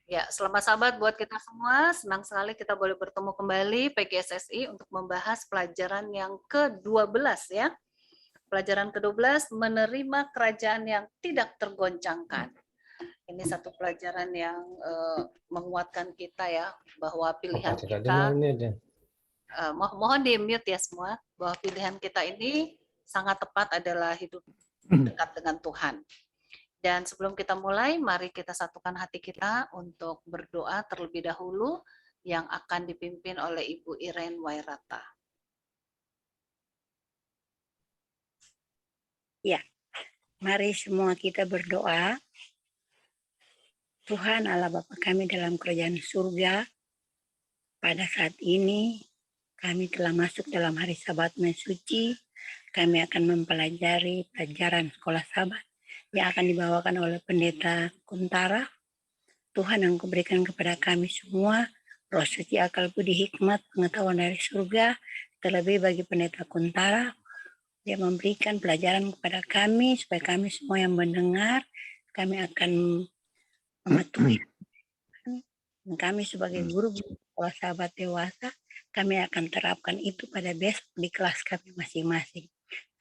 Ya, selamat sahabat buat kita semua. Senang sekali kita boleh bertemu kembali PGSSI untuk membahas pelajaran yang ke-12 ya. Pelajaran ke-12 menerima kerajaan yang tidak tergoncangkan. Ini satu pelajaran yang menguatkan kita ya, bahwa pilihan kita mohon di mute ya semua, bahwa pilihan kita ini sangat tepat adalah hidup dekat dengan Tuhan. Dan sebelum kita mulai, mari kita satukan hati kita untuk berdoa terlebih dahulu yang akan dipimpin oleh Ibu Irene Wairata. Ya, mari semua kita berdoa. Tuhan Allah Bapa kami dalam kerajaan surga, pada saat ini kami telah masuk dalam hari Sabat suci. Kami akan mempelajari pelajaran sekolah Sabat yang akan dibawakan oleh Pendeta Kuntara. Tuhan yang kuberikan kepada kami semua roh suci, akal budi, hikmat, pengetahuan dari surga, terlebih bagi Pendeta Kuntara. Dia memberikan pelajaran kepada kami supaya kami semua yang mendengar, kami akan mematuhi. Dan kami sebagai guru sekolah Sahabat Dewasa, kami akan terapkan itu pada besok di kelas kami masing-masing.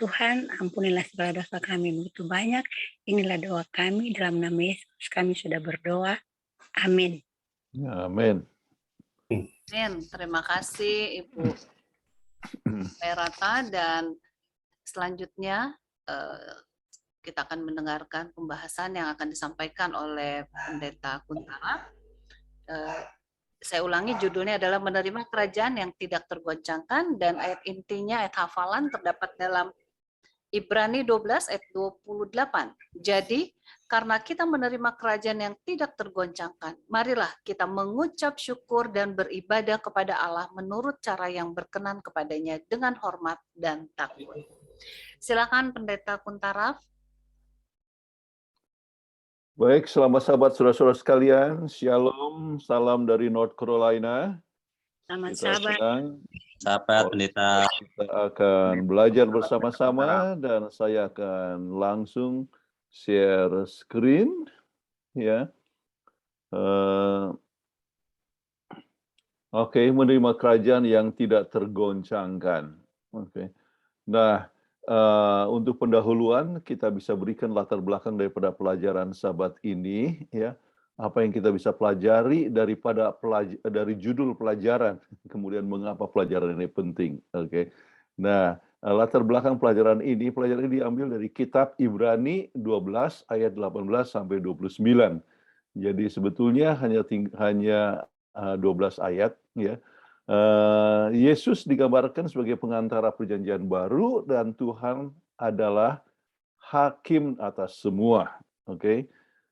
Tuhan, ampunilah segala dosa kami begitu banyak. Inilah doa kami dalam nama Yesus. Kami sudah berdoa. Amin. Amin. Amin. Terima kasih Ibu Wairata, dan selanjutnya kita akan mendengarkan pembahasan yang akan disampaikan oleh Pendeta Kuntara. Saya ulangi, judulnya adalah menerima kerajaan yang tidak tergoncangkan, dan ayat intinya, ayat hafalan terdapat dalam Ibrani 12 ayat 28. Jadi, karena kita menerima kerajaan yang tidak tergoncangkan, marilah kita mengucap syukur dan beribadah kepada Allah menurut cara yang berkenan kepadanya dengan hormat dan takut. Silakan Pendeta Kuntara. Baik, selamat sahabat saudara-saudara sekalian. Shalom, salam dari North Carolina. Selamat Kita sahabat. Sahabat Pendeta. Kita akan belajar bersama-sama dan saya akan langsung share screen ya. Oke, menerima kerajaan yang tidak tergoncangkan. Oke. Nah, untuk pendahuluan kita bisa berikan latar belakang daripada pelajaran Sabat ini ya. Apa yang kita bisa pelajari dari judul pelajaran, kemudian mengapa pelajaran ini penting. Oke. Nah, latar belakang pelajaran ini diambil dari kitab Ibrani 12 ayat 18 sampai 29. Jadi sebetulnya hanya 12 ayat ya. Yesus digambarkan sebagai pengantara perjanjian baru dan Tuhan adalah hakim atas semua. Oke.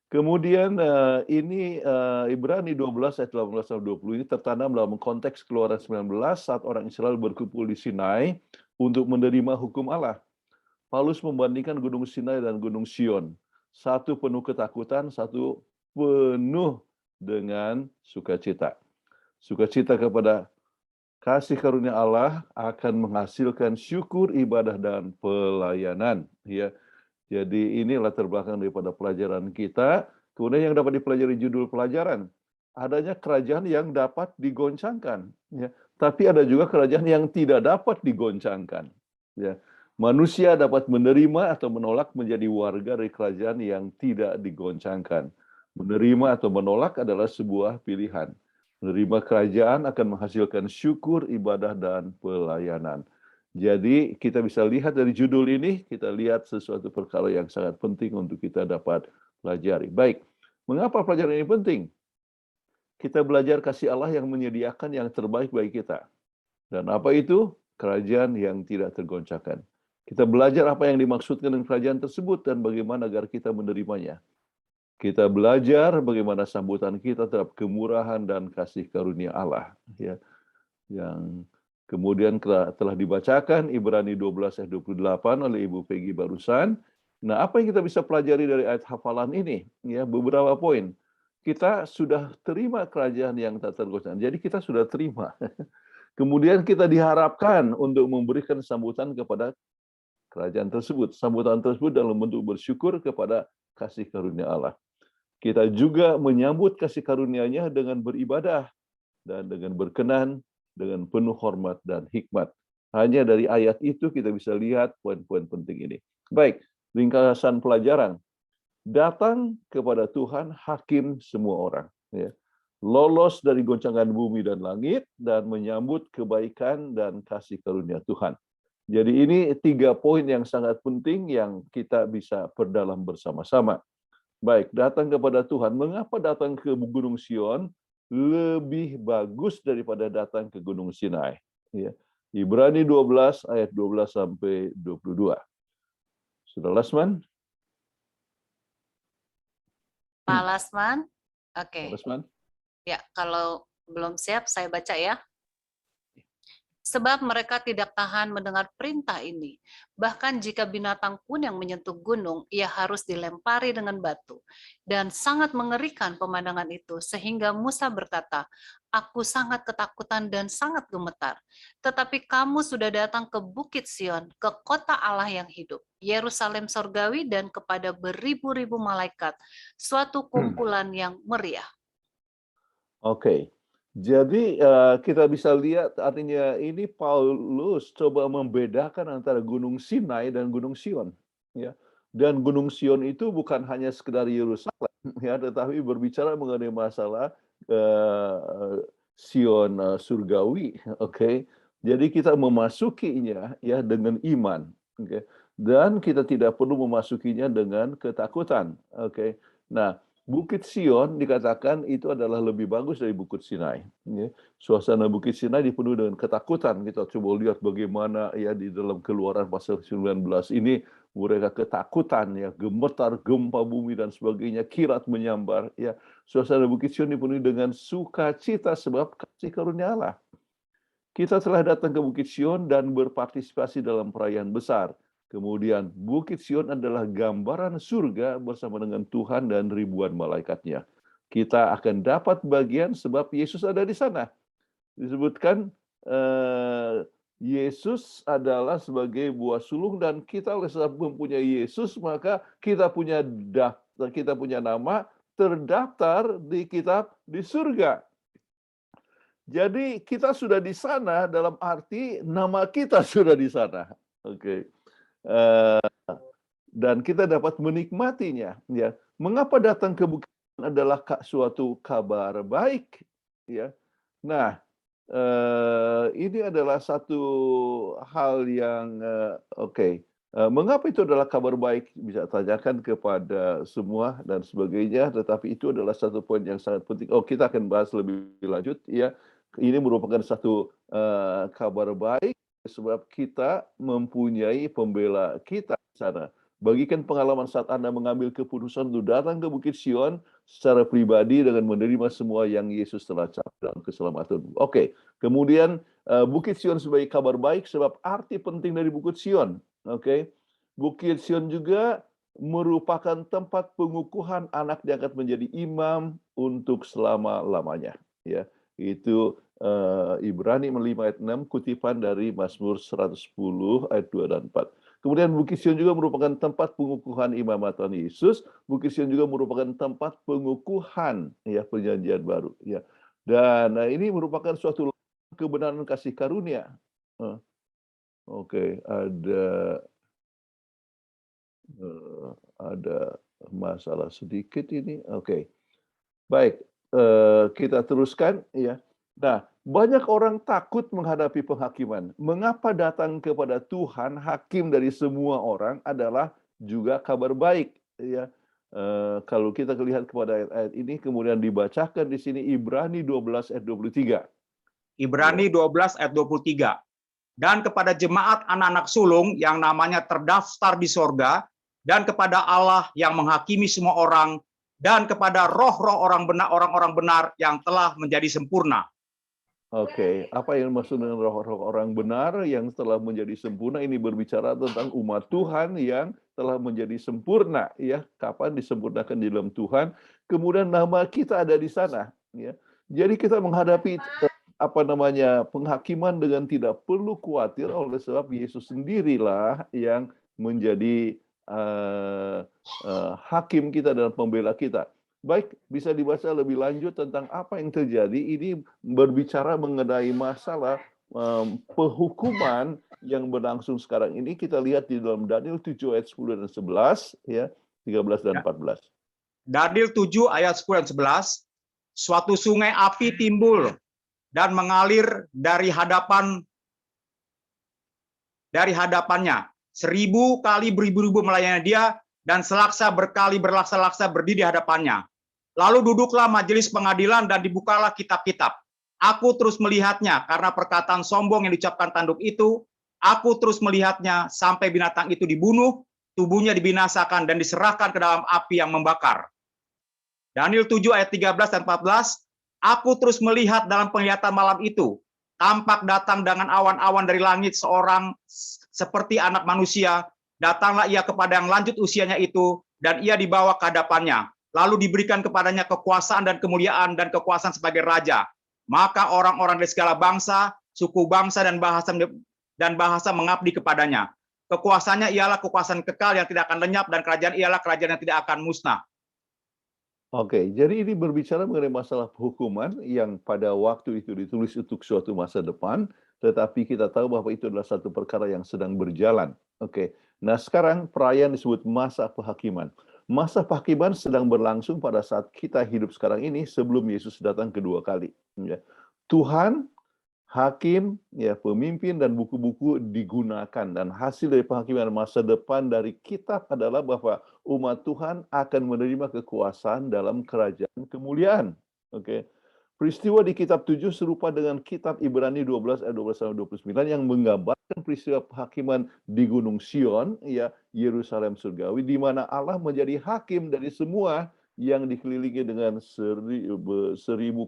Kemudian ini Ibrani 12 ayat 18 sampai 20 ini tertanam dalam konteks Keluaran 19 saat orang Israel berkumpul di Sinai untuk menerima hukum Allah. Paulus membandingkan Gunung Sinai dan Gunung Sion. Satu penuh ketakutan, satu penuh dengan sukacita. Sukacita kepada kasih karunia Allah akan menghasilkan syukur, ibadah, dan pelayanan. Ya, jadi ini latar belakang daripada pelajaran kita. Kemudian yang dapat dipelajari judul pelajaran, adanya kerajaan yang dapat digoncangkan. Ya, tapi ada juga kerajaan yang tidak dapat digoncangkan. Ya, manusia dapat menerima atau menolak menjadi warga dari kerajaan yang tidak digoncangkan. Menerima atau menolak adalah sebuah pilihan. Menerima kerajaan akan menghasilkan syukur, ibadah, dan pelayanan. Jadi kita bisa lihat dari judul ini, kita lihat sesuatu perkara yang sangat penting untuk kita dapat pelajari. Baik, mengapa pelajaran ini penting? Kita belajar kasih Allah yang menyediakan yang terbaik bagi kita. Dan apa itu? Kerajaan yang tidak tergoncangkan. Kita belajar apa yang dimaksudkan dengan kerajaan tersebut dan bagaimana agar kita menerimanya. Kita belajar bagaimana sambutan kita terhadap kemurahan dan kasih karunia Allah. Ya, yang kemudian telah dibacakan Ibrani 12 ayat 28 oleh Ibu Peggy barusan. Nah, apa yang kita bisa pelajari dari ayat hafalan ini? Ya, beberapa poin. Kita sudah terima kerajaan yang tak tergoncangkan. Jadi kita sudah terima. Kemudian kita diharapkan untuk memberikan sambutan kepada kerajaan tersebut. Sambutan tersebut dalam bentuk bersyukur kepada kasih karunia Allah. Kita juga menyambut kasih karunia-Nya dengan beribadah dan dengan berkenan, dengan penuh hormat dan hikmat. Hanya dari ayat itu kita bisa lihat poin-poin penting ini. Baik, ringkasan pelajaran. Datang kepada Tuhan, hakim semua orang. Ya. Lolos dari goncangan bumi dan langit, dan menyambut kebaikan dan kasih karunia Tuhan. Jadi ini 3 poin yang sangat penting yang kita bisa perdalam bersama-sama. Baik, datang kepada Tuhan. Mengapa datang ke Gunung Sion lebih bagus daripada datang ke Gunung Sinai? Ya. Ibrani 12 ayat 12 sampai 22. Sudah Lasman? Pak Lasman? Oke. Lasman? Ya, kalau belum siap saya baca ya. Sebab mereka tidak tahan mendengar perintah ini. Bahkan jika binatang pun yang menyentuh gunung, ia harus dilempari dengan batu. Dan sangat mengerikan pemandangan itu, sehingga Musa berkata, "Aku sangat ketakutan dan sangat gemetar. Tetapi kamu sudah datang ke Bukit Sion, ke kota Allah yang hidup, Yerusalem sorgawi, dan kepada beribu-ribu malaikat, suatu kumpulan yang meriah." Oke. Jadi kita bisa lihat artinya ini Paulus coba membedakan antara Gunung Sinai dan Gunung Sion, ya. Dan Gunung Sion itu bukan hanya sekedar Yerusalem, ya, tetapi berbicara mengenai masalah Sion surgawi, oke. Jadi kita memasukinya ya dengan iman, oke. Dan kita tidak perlu memasukinya dengan ketakutan, oke. Nah, Bukit Sion dikatakan itu adalah lebih bagus dari Bukit Sinai. Ya. Suasana Bukit Sinai dipenuhi dengan ketakutan. Kita coba lihat bagaimana ya di dalam Keluaran pasal 19 ini mereka ketakutan ya, gemetar, gempa bumi dan sebagainya, kilat menyambar ya. Suasana Bukit Sion dipenuhi dengan sukacita sebab kasih karunia Allah. Kita telah datang ke Bukit Sion dan berpartisipasi dalam perayaan besar. Kemudian Bukit Sion adalah gambaran surga bersama dengan Tuhan dan ribuan malaikatnya. Kita akan dapat bagian sebab Yesus ada di sana. Disebutkan Yesus adalah sebagai buah sulung dan kita oleh sebab mempunyai Yesus maka kita punya nama terdaftar di kitab di surga. Jadi kita sudah di sana dalam arti nama kita sudah di sana. Oke. Dan kita dapat menikmatinya. Ya, mengapa datang ke Bukit adalah suatu kabar baik? Ya, nah ini adalah satu hal yang oke. Mengapa itu adalah kabar baik? Bisa tanyakan kepada semua dan sebagainya. Tetapi itu adalah satu poin yang sangat penting. Oh, kita akan bahas lebih lanjut. Ya, ini merupakan satu kabar baik. Sebab kita mempunyai pembela kita di sana. Bagikan pengalaman saat Anda mengambil keputusan untuk datang ke Bukit Sion secara pribadi dengan menerima semua yang Yesus telah capai dalam keselamatan. Oke, kemudian Bukit Sion sebagai kabar baik sebab arti penting dari Bukit Sion. Oke, Bukit Sion juga merupakan tempat pengukuhan anak diangkat menjadi imam untuk selama-lamanya. Ya, itu Ibrani 5 ayat 6, kutipan dari Mazmur 110 ayat 2 dan 4. Kemudian Bukit Sion juga merupakan tempat pengukuhan imamat Tuhan Yesus. Bukit Sion juga merupakan tempat pengukuhan ya perjanjian baru. Ya. Dan ini merupakan suatu kebenaran kasih karunia. Oke, ada masalah sedikit ini. Oke, baik. Kita teruskan ya. Nah, banyak orang takut menghadapi penghakiman. Mengapa datang kepada Tuhan, hakim dari semua orang adalah juga kabar baik ya. Kalau kita lihat kepada ayat-ayat ini kemudian dibacakan di sini Ibrani 12 ayat 23. Ibrani 12 ayat 23. Dan kepada jemaat anak-anak sulung yang namanya terdaftar di sorga, dan kepada Allah yang menghakimi semua orang, dan kepada roh-roh orang-orang benar yang telah menjadi sempurna. Oke, apa yang dimaksud dengan roh-roh orang benar yang telah menjadi sempurna? Ini berbicara tentang umat Tuhan yang telah menjadi sempurna, ya. Kapan disempurnakan di dalam Tuhan? Kemudian nama kita ada di sana, ya. Jadi kita menghadapi penghakiman dengan tidak perlu khawatir oleh sebab Yesus sendirilah yang menjadi hakim kita dan pembela kita. Baik, bisa dibaca lebih lanjut tentang apa yang terjadi. Ini berbicara mengenai masalah penghukuman yang berlangsung sekarang ini. Kita lihat di dalam Daniel 7 ayat 10 dan 11, ya, 13 dan 14. Daniel 7 ayat 10 dan 11, suatu sungai api timbul dan mengalir dari hadapannya. 1000 kali beribu-ribu melayani dia, dan selaksa berkali berlaksa-laksa berdiri di hadapannya. Lalu duduklah majelis pengadilan dan dibukalah kitab-kitab. Aku terus melihatnya karena perkataan sombong yang diucapkan tanduk itu. Aku terus melihatnya sampai binatang itu dibunuh, tubuhnya dibinasakan dan diserahkan ke dalam api yang membakar. Daniel 7 ayat 13 dan 14, aku terus melihat dalam penglihatan malam itu, tampak datang dengan awan-awan dari langit seorang seperti anak manusia. Datanglah ia kepada yang lanjut usianya itu, dan ia dibawa ke hadapannya. Lalu diberikan kepadanya kekuasaan dan kemuliaan dan kekuasaan sebagai raja. Maka orang-orang dari segala bangsa, suku bangsa dan bahasa mengabdi kepadanya. Kekuasaannya ialah kekuasaan kekal yang tidak akan lenyap, dan kerajaan ialah kerajaan yang tidak akan musnah. Oke, jadi ini berbicara mengenai masalah hukuman yang pada waktu itu ditulis untuk suatu masa depan, tetapi kita tahu bahwa itu adalah satu perkara yang sedang berjalan. Oke, nah sekarang perayaan disebut masa penghakiman. Masa penghakiman sedang berlangsung pada saat kita hidup sekarang ini sebelum Yesus datang kedua kali. Ya. Tuhan, hakim, ya, pemimpin dan buku-buku digunakan, dan hasil dari penghakiman masa depan dari kitab adalah bahwa umat Tuhan akan menerima kekuasaan dalam kerajaan kemuliaan. Oke. Peristiwa di kitab 7 serupa dengan kitab Ibrani 12 ayat 12-29 yang menggambarkan peristiwa penghakiman di Gunung Sion, ya, Yerusalem surgawi, di mana Allah menjadi hakim dari semua yang dikelilingi dengan 1000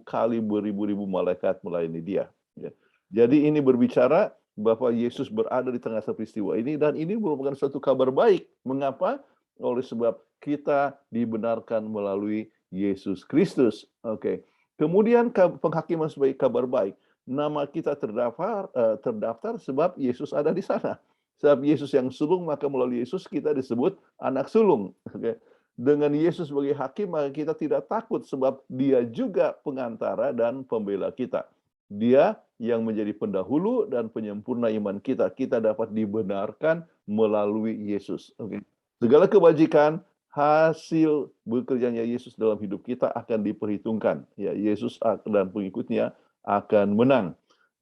kali beribu-ribu malaikat melayani dia. Ya. Jadi ini berbicara bahwa Yesus berada di tengah peristiwa ini, dan ini merupakan suatu kabar baik. Mengapa? Oleh sebab kita dibenarkan melalui Yesus Kristus. Oke. Kemudian penghakiman sebagai kabar baik. Nama kita terdaftar sebab Yesus ada di sana. Sebab Yesus yang sulung, maka melalui Yesus kita disebut anak sulung. Oke. Dengan Yesus sebagai hakim, maka kita tidak takut sebab dia juga pengantara dan pembela kita. Dia yang menjadi pendahulu dan penyempurna iman kita. Kita dapat dibenarkan melalui Yesus. Oke. Segala kebajikan, hasil bekerjanya Yesus dalam hidup kita akan diperhitungkan. Ya, Yesus dan pengikutnya akan menang.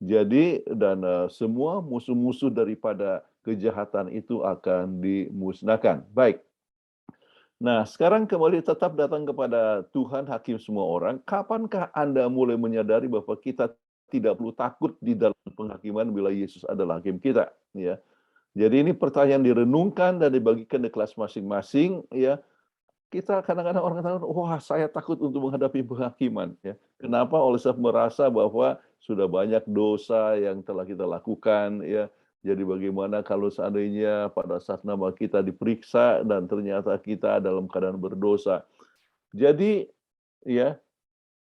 Jadi, dan semua musuh-musuh daripada kejahatan itu akan dimusnahkan. Baik. Nah, sekarang kembali tetap datang kepada Tuhan hakim semua orang. Kapankah Anda mulai menyadari bahwa kita tidak perlu takut di dalam penghakiman bila Yesus adalah hakim kita? Ya. Jadi ini pertanyaan direnungkan dan dibagikan di kelas masing-masing, ya. Kita kadang-kadang orang katakan, wah, saya takut untuk menghadapi penghakiman, ya. Kenapa? Oleh sebab merasa bahwa sudah banyak dosa yang telah kita lakukan, ya. Jadi bagaimana kalau seandainya pada saat nama kita diperiksa dan ternyata kita dalam keadaan berdosa. Jadi, ya,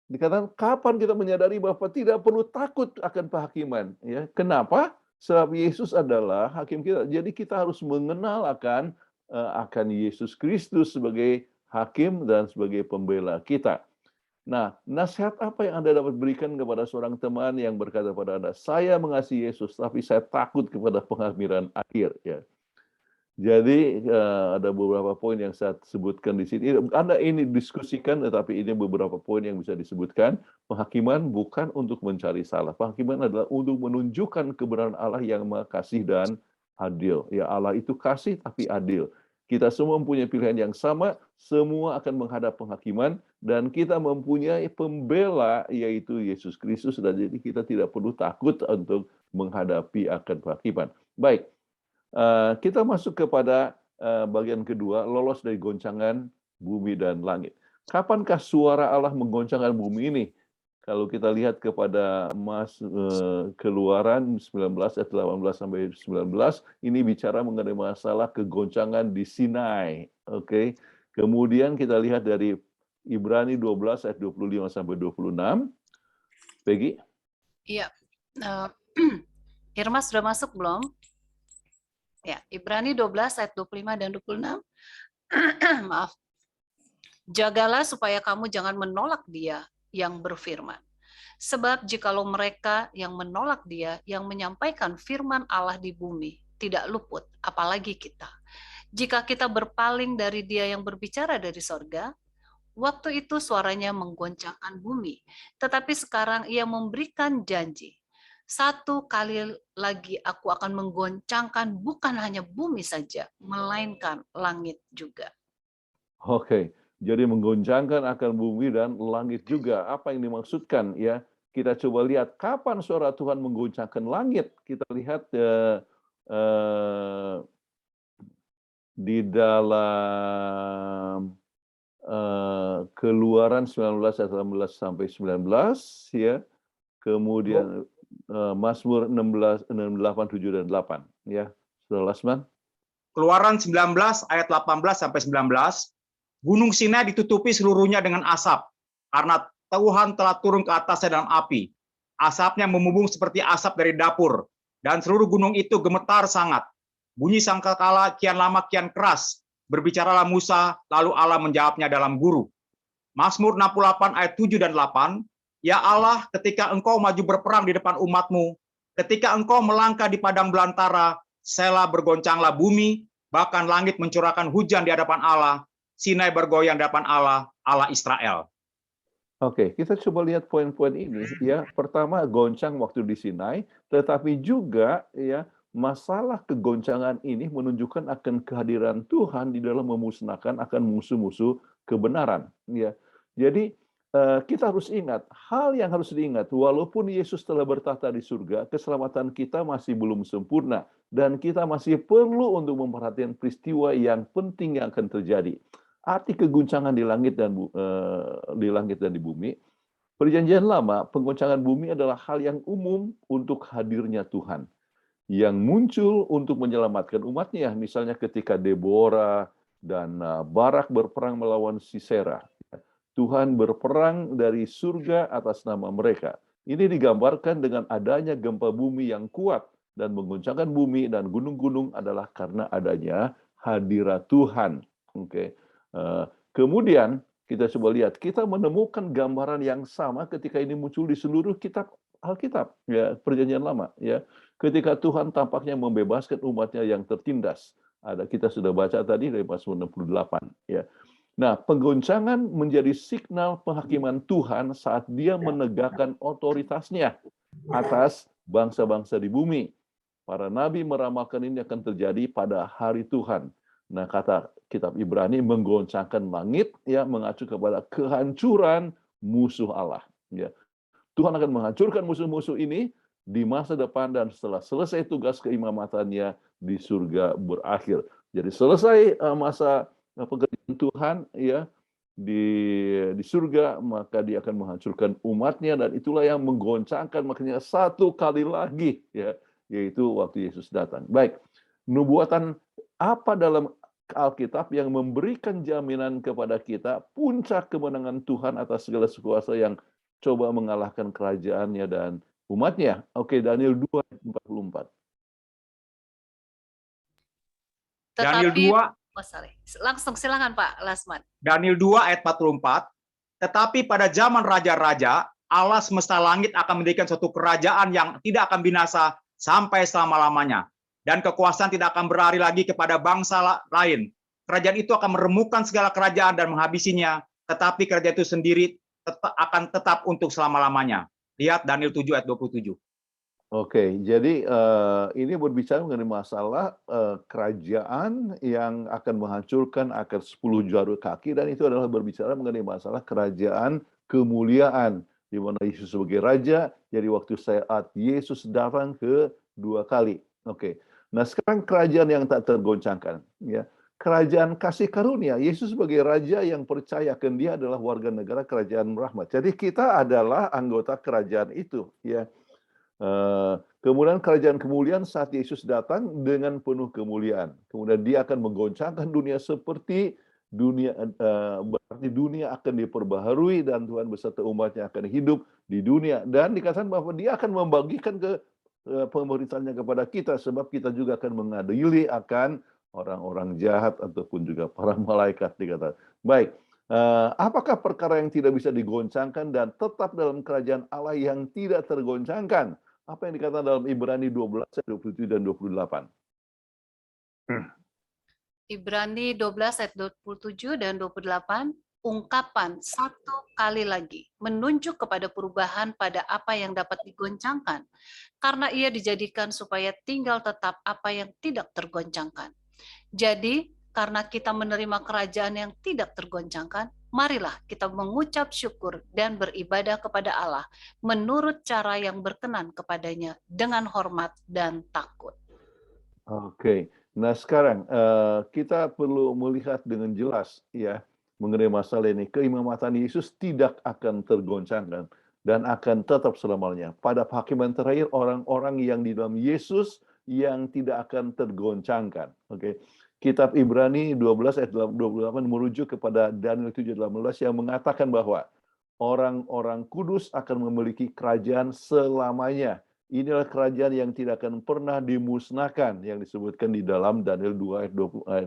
dikatakan kapan kita menyadari bahwa tidak perlu takut akan penghakiman, ya. Kenapa? Sebab Yesus adalah hakim kita. Jadi kita harus mengenal akan Yesus Kristus sebagai hakim dan sebagai pembela kita. Nah, nasihat apa yang Anda dapat berikan kepada seorang teman yang berkata pada Anda, saya mengasihi Yesus, tapi saya takut kepada penghakiman akhir. Ya. Jadi ada beberapa poin yang saya sebutkan di sini. Anda ini diskusikan, tetapi ini beberapa poin yang bisa disebutkan. Penghakiman bukan untuk mencari salah. Penghakiman adalah untuk menunjukkan kebenaran Allah yang Maha Kasih dan adil. Ya, Allah itu kasih tapi adil. Kita semua mempunyai pilihan yang sama, semua akan menghadap penghakiman, dan kita mempunyai pembela, yaitu Yesus Kristus, dan jadi kita tidak perlu takut untuk menghadapi akan penghakiman. Baik. Kita masuk kepada bagian kedua, lolos dari goncangan bumi dan langit. Kapankah suara Allah menggoncangkan bumi ini? Kalau kita lihat kepada Keluaran 19 ayat 18 sampai 19, ini bicara mengenai masalah kegoncangan di Sinai. Oke. Kemudian kita lihat dari Ibrani 12 ayat 25 sampai 26. Peggy? Iya. Irma sudah masuk belum? Ya, Ibrani 12 ayat 25 dan 26. Maaf. Jagalah supaya kamu jangan menolak Dia yang berfirman. Sebab jikalau mereka yang menolak Dia yang menyampaikan firman Allah di bumi tidak luput, apalagi kita. Jika kita berpaling dari Dia yang berbicara dari sorga, waktu itu suaranya menggoncangkan bumi. Tetapi sekarang Ia memberikan janji. Satu kali lagi aku akan menggoncangkan bukan hanya bumi saja, melainkan langit juga. Oke, jadi menggoncangkan akan bumi dan langit juga. Apa yang dimaksudkan ya? Kita coba lihat kapan suara Tuhan menggoncangkan langit. Kita lihat di dalam Keluaran 19 ayat 18 sampai 19 ya. Kemudian Mazmur 16, 8, 7 dan 8 ya. Saudara Lasman. Keluaran 19 ayat 18 sampai 19. Gunung Sinai ditutupi seluruhnya dengan asap karena Tuhan telah turun ke atasnya dalam api. Asapnya membumbung seperti asap dari dapur dan seluruh gunung itu gemetar sangat. Bunyi sangkakala kian lama kian keras. Berbicaralah Musa, lalu Allah menjawabnya dalam guru. Mazmur 68 ayat 7 dan 8. Ya Allah, ketika engkau maju berperang di depan umatmu, ketika engkau melangkah di padang belantara, Sela bergoncanglah bumi, bahkan langit mencurahkan hujan di hadapan Allah, Sinai bergoyang di hadapan Allah, Allah Israel. Oke, kita coba lihat poin-poin ini ya. Pertama, goncang waktu di Sinai, tetapi juga ya masalah kegoncangan ini menunjukkan akan kehadiran Tuhan di dalam memusnahkan akan musuh-musuh kebenaran ya. Jadi kita harus ingat, hal yang harus diingat, walaupun Yesus telah bertahta di surga, keselamatan kita masih belum sempurna dan kita masih perlu untuk memperhatikan peristiwa yang penting yang akan terjadi. Arti keguncangan di langit dan di bumi. Perjanjian Lama, penggoncangan bumi adalah hal yang umum untuk hadirnya Tuhan yang muncul untuk menyelamatkan umatnya. Misalnya ketika Deborah dan Barak berperang melawan Sisera. Tuhan berperang dari surga atas nama mereka. Ini digambarkan dengan adanya gempa bumi yang kuat dan mengguncangkan bumi dan gunung-gunung adalah karena adanya hadirat Tuhan. Oke. Kemudian kita coba lihat, kita menemukan gambaran yang sama ketika ini muncul di seluruh kitab Alkitab, ya, Perjanjian Lama, ya. Ketika Tuhan tampaknya membebaskan umatnya yang tertindas. Kita sudah baca tadi dari Mazmur 68, ya. Nah, penggoncangan menjadi signal penghakiman Tuhan saat Dia menegakkan otoritasnya atas bangsa-bangsa di bumi. Para nabi meramalkan ini akan terjadi pada hari Tuhan. Nah, kata kitab Ibrani menggoncangkan langit ya mengacu kepada kehancuran musuh Allah ya. Tuhan akan menghancurkan musuh-musuh ini di masa depan dan setelah selesai tugas keimamatannya di surga berakhir. Jadi selesai masa pekerjaan Tuhan ya di surga, maka Dia akan menghancurkan umatnya dan itulah yang menggoncangkan makanya satu kali lagi ya, yaitu waktu Yesus datang. Baik. Nubuatan apa dalam Alkitab yang memberikan jaminan kepada kita puncak kemenangan Tuhan atas segala kuasa yang coba mengalahkan kerajaannya dan umatnya? Oke, Daniel 2:44. Daniel 2, langsung silakan Pak Lasman. Daniel 2 ayat 44. Tetapi pada zaman raja-raja, Allah semesta langit akan mendirikan suatu kerajaan yang tidak akan binasa sampai selama-lamanya. Dan kekuasaan tidak akan berlari lagi kepada bangsa lain. Kerajaan itu akan meremukkan segala kerajaan dan menghabisinya, tetapi kerajaan itu sendiri akan tetap untuk selama-lamanya. Lihat Daniel 7 ayat 27. Oke, jadi ini berbicara mengenai masalah kerajaan yang akan menghancurkan akar 10 jarum kaki, dan itu adalah berbicara mengenai masalah kerajaan kemuliaan, di mana Yesus sebagai Raja, jadi waktu saat Yesus datang kedua kali. Oke. Nah, sekarang kerajaan yang tak tergoncangkan, ya, kerajaan kasih karunia. Yesus sebagai Raja yang percaya akan Dia adalah warga negara kerajaan rahmat. Jadi kita adalah anggota kerajaan itu, ya. Kemudian kerajaan kemuliaan saat Yesus datang dengan penuh kemuliaan. Kemudian Dia akan menggoncangkan dunia seperti dunia, berarti dunia akan diperbaharui dan Tuhan beserta umatnya akan hidup di dunia. Dan dikatakan bahwa Dia akan membagikan pemerintahnya kepada kita, sebab kita juga akan mengadili akan orang-orang jahat ataupun juga para malaikat, dikatakan. Baik, Apakah perkara yang tidak bisa digoncangkan dan tetap dalam kerajaan Allah yang tidak tergoncangkan? Apa yang dikatakan dalam Ibrani 12 ayat 27 dan 28? Ibrani 12 ayat 27 dan 28, ungkapan satu kali lagi menunjuk kepada perubahan pada apa yang dapat digoncangkan, karena ia dijadikan supaya tinggal tetap apa yang tidak tergoncangkan. Jadi, karena kita menerima kerajaan yang tidak tergoncangkan, marilah kita mengucap syukur dan beribadah kepada Allah menurut cara yang berkenan kepadanya dengan hormat dan takut. Oke. Nah, sekarang kita perlu melihat dengan jelas ya mengenai masalah ini. Keimamatan Yesus tidak akan tergoncangkan dan akan tetap selamanya. Pada penghakiman terakhir, orang-orang yang di dalam Yesus yang tidak akan tergoncangkan. Oke. Kitab Ibrani 12 ayat 28 merujuk kepada Daniel 7:18 yang mengatakan bahwa orang-orang kudus akan memiliki kerajaan selamanya. Inilah kerajaan yang tidak akan pernah dimusnahkan, yang disebutkan di dalam Daniel 2 ayat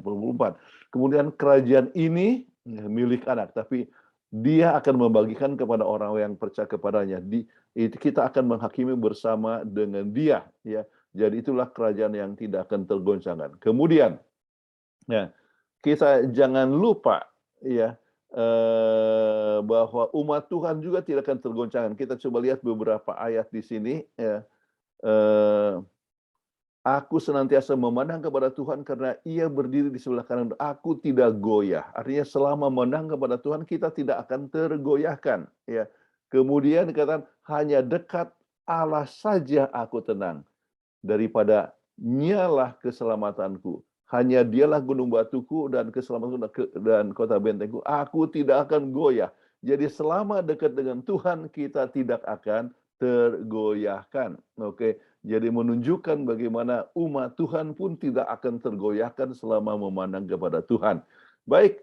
24. Kemudian kerajaan ini milik anak, tapi dia akan membagikan kepada orang yang percaya kepadanya. Kita akan menghakimi bersama dengan dia. Ya. Jadi itulah kerajaan yang tidak akan tergoncangkan. Kemudian, ya, kita jangan lupa ya bahwa umat Tuhan juga tidak akan tergoncangkan. Kita coba lihat beberapa ayat di sini. Ya. Aku senantiasa memandang kepada Tuhan karena Ia berdiri di sebelah kanan. Aku tidak goyah. Artinya selama memandang kepada Tuhan kita tidak akan tergoyahkan. Ya. Kemudian dikatakan hanya dekat Allah saja aku tenang. Daripada nyalah keselamatanku. Hanya dialah gunung batuku dan keselamatanku dan kota bentengku. Aku tidak akan goyah. Jadi selama dekat dengan Tuhan kita tidak akan tergoyahkan. Oke, jadi menunjukkan bagaimana umat Tuhan pun tidak akan tergoyahkan selama memandang kepada Tuhan. Baik,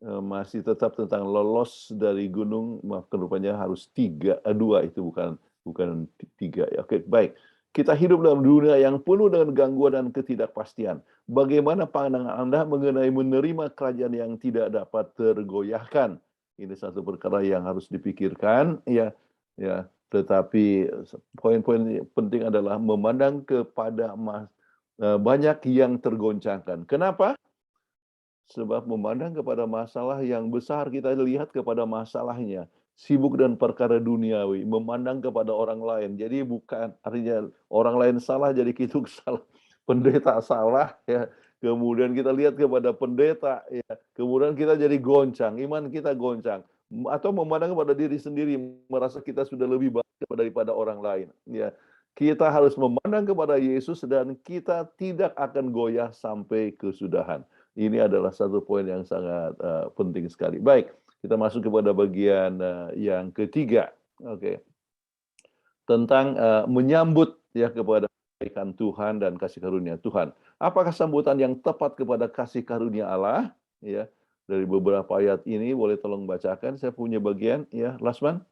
masih tetap tentang lolos dari gunung. Maafkan, rupanya harus 2 itu bukan 3. Oke, baik. Kita hidup dalam dunia yang penuh dengan gangguan dan ketidakpastian. Bagaimana pandangan Anda mengenai menerima kerajaan yang tidak dapat tergoyahkan? Ini satu perkara yang harus dipikirkan, ya. Tetapi poin-poin penting adalah memandang kepada banyak yang tergoncangkan. Kenapa? Sebab memandang kepada masalah yang besar, kita lihat kepada masalahnya. Sibuk dan perkara duniawi, memandang kepada orang lain. Jadi bukan artinya orang lain salah, jadi kita salah. Pendeta salah, ya. Kemudian kita lihat kepada pendeta, ya. Kemudian kita jadi goncang, iman kita goncang. Atau memandang kepada diri sendiri, merasa kita sudah lebih baik daripada orang lain. Ya. Kita harus memandang kepada Yesus dan kita tidak akan goyah sampai kesudahan. Ini adalah satu poin yang sangat penting sekali. Baik, kita masuk kepada bagian yang ketiga. Oke. Tentang menyambut ya kepada kebaikan Tuhan dan kasih karunia Tuhan. Apakah sambutan yang tepat kepada kasih karunia Allah? Ya, dari beberapa ayat ini boleh tolong bacakan. Saya punya bagian ya, Lasman.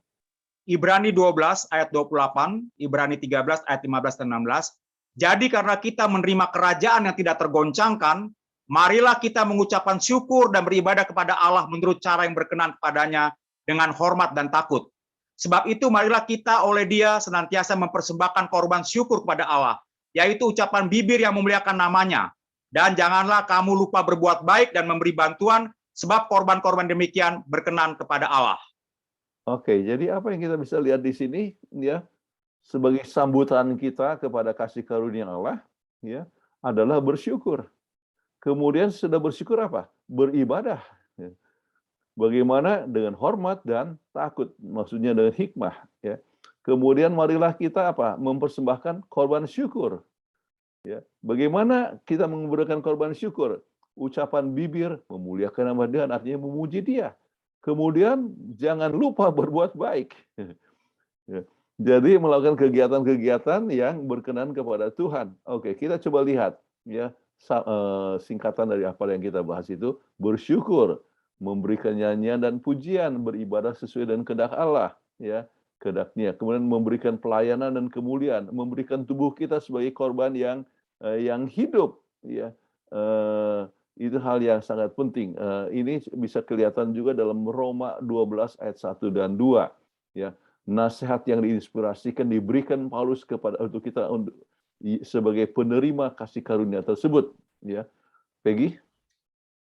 Ibrani 12 ayat 28, Ibrani 13 ayat 15 dan 16. Jadi karena kita menerima kerajaan yang tidak tergoncangkan, marilah kita mengucapkan syukur dan beribadah kepada Allah menurut cara yang berkenan kepadanya dengan hormat dan takut. Sebab itu marilah kita oleh Dia senantiasa mempersembahkan korban syukur kepada Allah, yaitu ucapan bibir yang memuliakan namanya. Dan janganlah kamu lupa berbuat baik dan memberi bantuan, sebab korban-korban demikian berkenan kepada Allah. Oke, jadi apa yang kita bisa lihat di sini ya, sebagai sambutan kita kepada kasih karunia Allah ya, adalah bersyukur. Kemudian sudah bersyukur apa? Beribadah. Bagaimana? Dengan hormat dan takut, maksudnya dengan hikmah. Ya. Kemudian marilah kita apa? Mempersembahkan korban syukur. Ya. Bagaimana kita memberikan korban syukur? Ucapan bibir memuliakan nama Dia, artinya memuji Dia. Kemudian jangan lupa berbuat baik. Ya. Jadi melakukan kegiatan-kegiatan yang berkenan kepada Tuhan. Oke, kita coba lihat ya singkatan dari apa yang kita bahas itu. Bersyukur, memberikan nyanyian dan pujian, beribadah sesuai dengan kehendak Allah, ya, kehendak-Nya. Kemudian memberikan pelayanan dan kemuliaan, memberikan tubuh kita sebagai korban yang hidup, ya. Itu hal yang sangat penting. Ini bisa kelihatan juga dalam Roma 12 ayat 1 dan 2. Ya, nasihat yang diinspirasikan diberikan Paulus kepada untuk kita sebagai penerima kasih karunia tersebut. Ya, Peggy.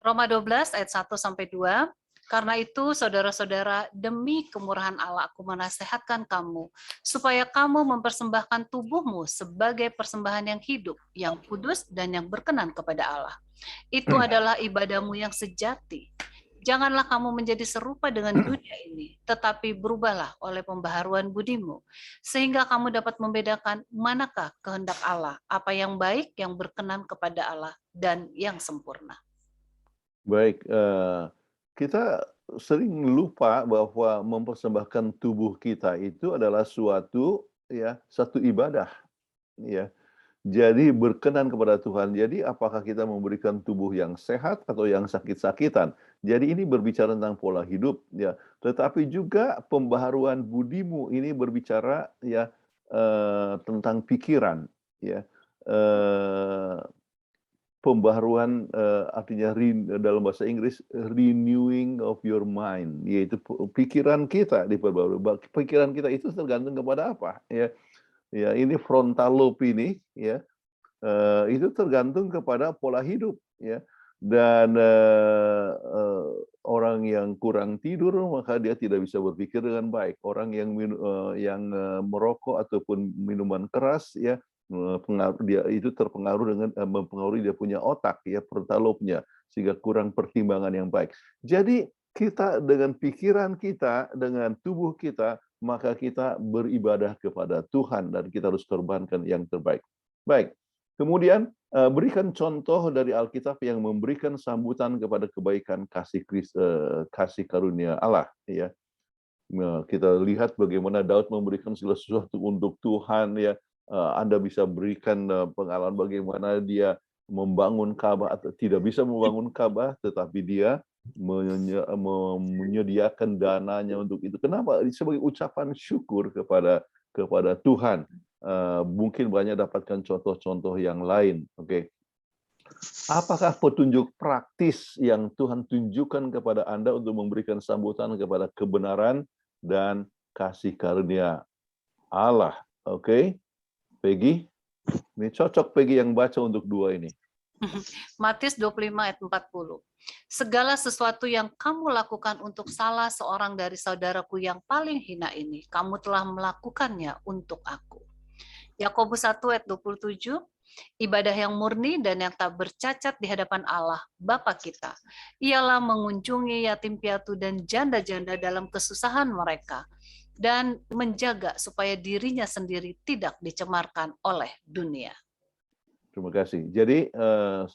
Roma 12 ayat 1 sampai 2. Karena itu, saudara-saudara, demi kemurahan Allah aku menasehatkan kamu, supaya kamu mempersembahkan tubuhmu sebagai persembahan yang hidup, yang kudus, dan yang berkenan kepada Allah. Itu adalah ibadahmu yang sejati. Janganlah kamu menjadi serupa dengan dunia ini, tetapi berubahlah oleh pembaharuan budimu, sehingga kamu dapat membedakan manakah kehendak Allah, apa yang baik, yang berkenan kepada Allah, dan yang sempurna. Baik, kita sering lupa bahwa mempersembahkan tubuh kita itu adalah satu ibadah, ya. Jadi berkenan kepada Tuhan. Jadi apakah kita memberikan tubuh yang sehat atau yang sakit-sakitan? Jadi ini berbicara tentang pola hidup, ya. Tetapi juga pembaharuan budimu ini berbicara ya tentang pikiran, ya. Pembaharuan artinya dalam bahasa Inggris renewing of your mind, yaitu pikiran kita diperbarui. Pikiran kita itu tergantung kepada apa? Ya, ini frontal lobe ini, ya, itu tergantung kepada pola hidup, ya. Dan orang yang kurang tidur maka dia tidak bisa berpikir dengan baik. Orang yang merokok ataupun minuman keras, ya, dia itu terpengaruh dengan mempengaruhi dia punya otak, ya, frontal lobe-nya, sehingga kurang pertimbangan yang baik. Jadi kita dengan pikiran kita, dengan tubuh kita, maka kita beribadah kepada Tuhan dan kita harus korbankan yang terbaik. Baik. Kemudian berikan contoh dari Alkitab yang memberikan sambutan kepada kebaikan kasih karunia Allah, ya. Kita lihat bagaimana Daud memberikan segala sesuatu untuk Tuhan, ya. Anda bisa berikan pengalaman bagaimana dia membangun Ka'bah atau tidak bisa membangun Ka'bah, tetapi dia menyediakan dananya untuk itu. Kenapa? Sebagai ucapan syukur kepada Tuhan. Mungkin banyak dapatkan contoh-contoh yang lain. Oke. Apakah petunjuk praktis yang Tuhan tunjukkan kepada Anda untuk memberikan sambutan kepada kebenaran dan kasih karunia Allah? Oke. Peggy, ini cocok Peggy yang baca untuk dua ini. Matius 25 ayat 40. Segala sesuatu yang kamu lakukan untuk salah seorang dari saudaraku yang paling hina ini, kamu telah melakukannya untuk aku. Yakobus 1 ayat 27. Ibadah yang murni dan yang tak bercacat di hadapan Allah, Bapa kita, ialah mengunjungi yatim piatu dan janda-janda dalam kesusahan mereka, dan menjaga supaya dirinya sendiri tidak dicemarkan oleh dunia. Terima kasih. Jadi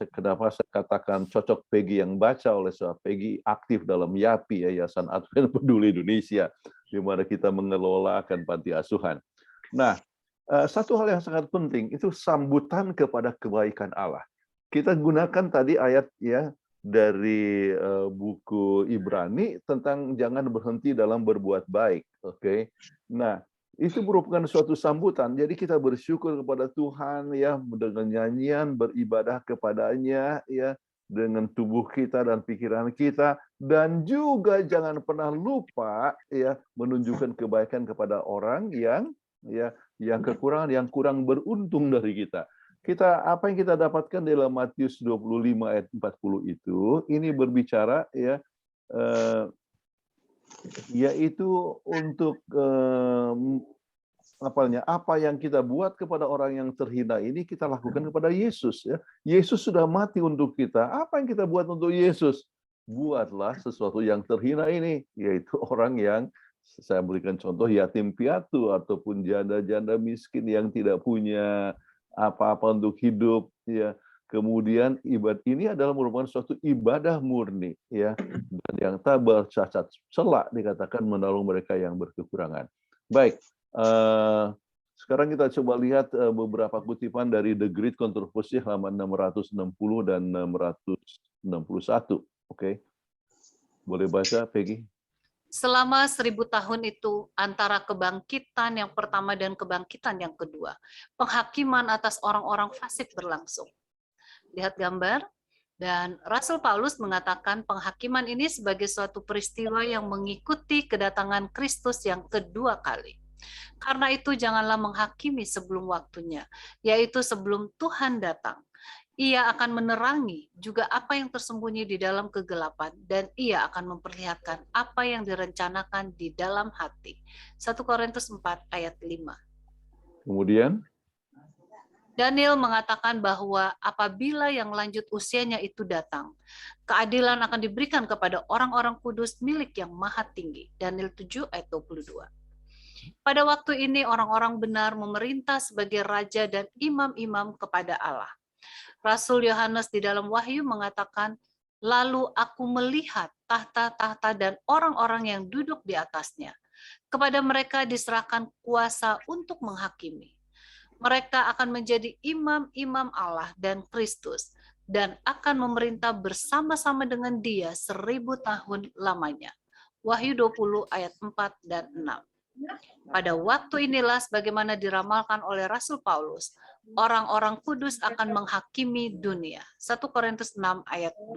kenapa saya katakan cocok Peggy yang baca oleh sebab Peggy aktif dalam YAPI, Yayasan Advent Peduli Indonesia, di mana kita mengelolakan panti asuhan. Nah, satu hal yang sangat penting itu sambutan kepada kebaikan Allah. Kita gunakan tadi ayat, ya, dari buku Ibrani tentang jangan berhenti dalam berbuat baik. Oke. Nah, itu merupakan suatu sambutan. Jadi kita bersyukur kepada Tuhan, ya, dengan nyanyian, beribadah kepadanya, ya, dengan tubuh kita dan pikiran kita, dan juga jangan pernah lupa, ya, menunjukkan kebaikan kepada orang yang, ya, yang kekurangan, yang kurang beruntung dari kita. Apa yang kita dapatkan dalam Matius 25 ayat 40 itu, ini berbicara, ya, yaitu untuk apa yang kita buat kepada orang yang terhina ini kita lakukan kepada Yesus, ya. Yesus sudah mati untuk kita. Apa yang kita buat untuk Yesus? Buatlah sesuatu yang terhina ini, yaitu orang yang, saya berikan contoh, yatim piatu ataupun janda-janda miskin yang tidak punya apa-apa untuk hidup, ya. Kemudian ibadah ini adalah merupakan suatu ibadah murni, ya, dan yang tak bercacat celak dikatakan menolong mereka yang berkekurangan. Baik, sekarang kita coba lihat beberapa kutipan dari The Great Controversy halaman 660 dan 661. Oke, boleh baca, Peggy? Selama 1000 tahun itu, antara kebangkitan yang pertama dan kebangkitan yang kedua, penghakiman atas orang-orang fasik berlangsung. Lihat gambar, Dan Rasul Paulus mengatakan penghakiman ini sebagai suatu peristiwa yang mengikuti kedatangan Kristus yang kedua kali. Karena itu janganlah menghakimi sebelum waktunya, yaitu sebelum Tuhan datang. Ia akan menerangi juga apa yang tersembunyi di dalam kegelapan, dan ia akan memperlihatkan apa yang direncanakan di dalam hati. 1 Korintus 4 ayat 5. Kemudian, Daniel mengatakan bahwa apabila yang lanjut usianya itu datang, keadilan akan diberikan kepada orang-orang kudus milik yang maha tinggi. Daniel 7 ayat 22. Pada waktu ini orang-orang benar memerintah sebagai raja dan imam-imam kepada Allah. Rasul Yohanes di dalam Wahyu mengatakan, lalu aku melihat tahta-tahta dan orang-orang yang duduk di atasnya. Kepada mereka diserahkan kuasa untuk menghakimi. Mereka akan menjadi imam-imam Allah dan Kristus, dan akan memerintah bersama-sama dengan Dia 1000 tahun lamanya. Wahyu 20 ayat 4 dan 6. Pada waktu inilah sebagaimana diramalkan oleh Rasul Paulus, orang-orang kudus akan menghakimi dunia. 1 Korintus 6 ayat 2.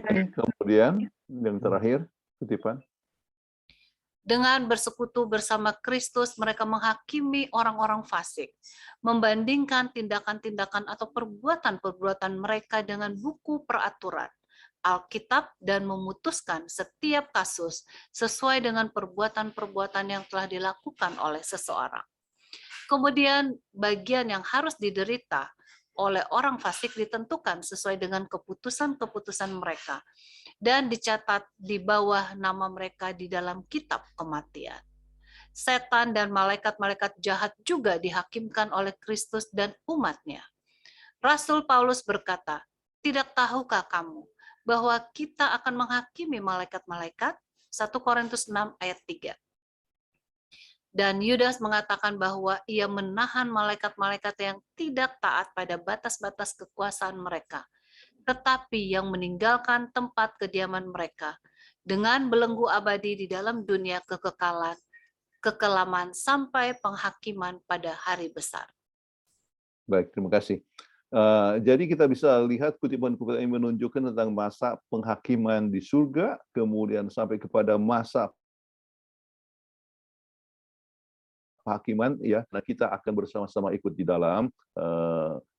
oke. Kemudian yang terakhir, kutipan. Dengan bersekutu bersama Kristus, mereka menghakimi orang-orang fasik, membandingkan tindakan-tindakan atau perbuatan-perbuatan mereka dengan buku peraturan Alkitab, dan memutuskan setiap kasus sesuai dengan perbuatan-perbuatan yang telah dilakukan oleh seseorang. Kemudian bagian yang harus diderita oleh orang fasik ditentukan sesuai dengan keputusan-keputusan mereka dan dicatat di bawah nama mereka di dalam kitab kematian. Setan dan malaikat-malaikat jahat juga dihakimkan oleh Kristus dan umat-Nya. Rasul Paulus berkata, tidak tahukah kamu bahwa kita akan menghakimi malaikat-malaikat? 1 Korintus 6 ayat 3. Dan Yudas mengatakan bahwa ia menahan malaikat-malaikat yang tidak taat pada batas-batas kekuasaan mereka, tetapi yang meninggalkan tempat kediaman mereka dengan belenggu abadi di dalam dunia kekelaman sampai penghakiman pada hari besar. Baik, terima kasih. Jadi kita bisa lihat kutipan-kutipan ini menunjukkan tentang masa penghakiman di surga, kemudian sampai kepada masa penghakiman, ya. Nah, kita akan bersama-sama ikut di dalam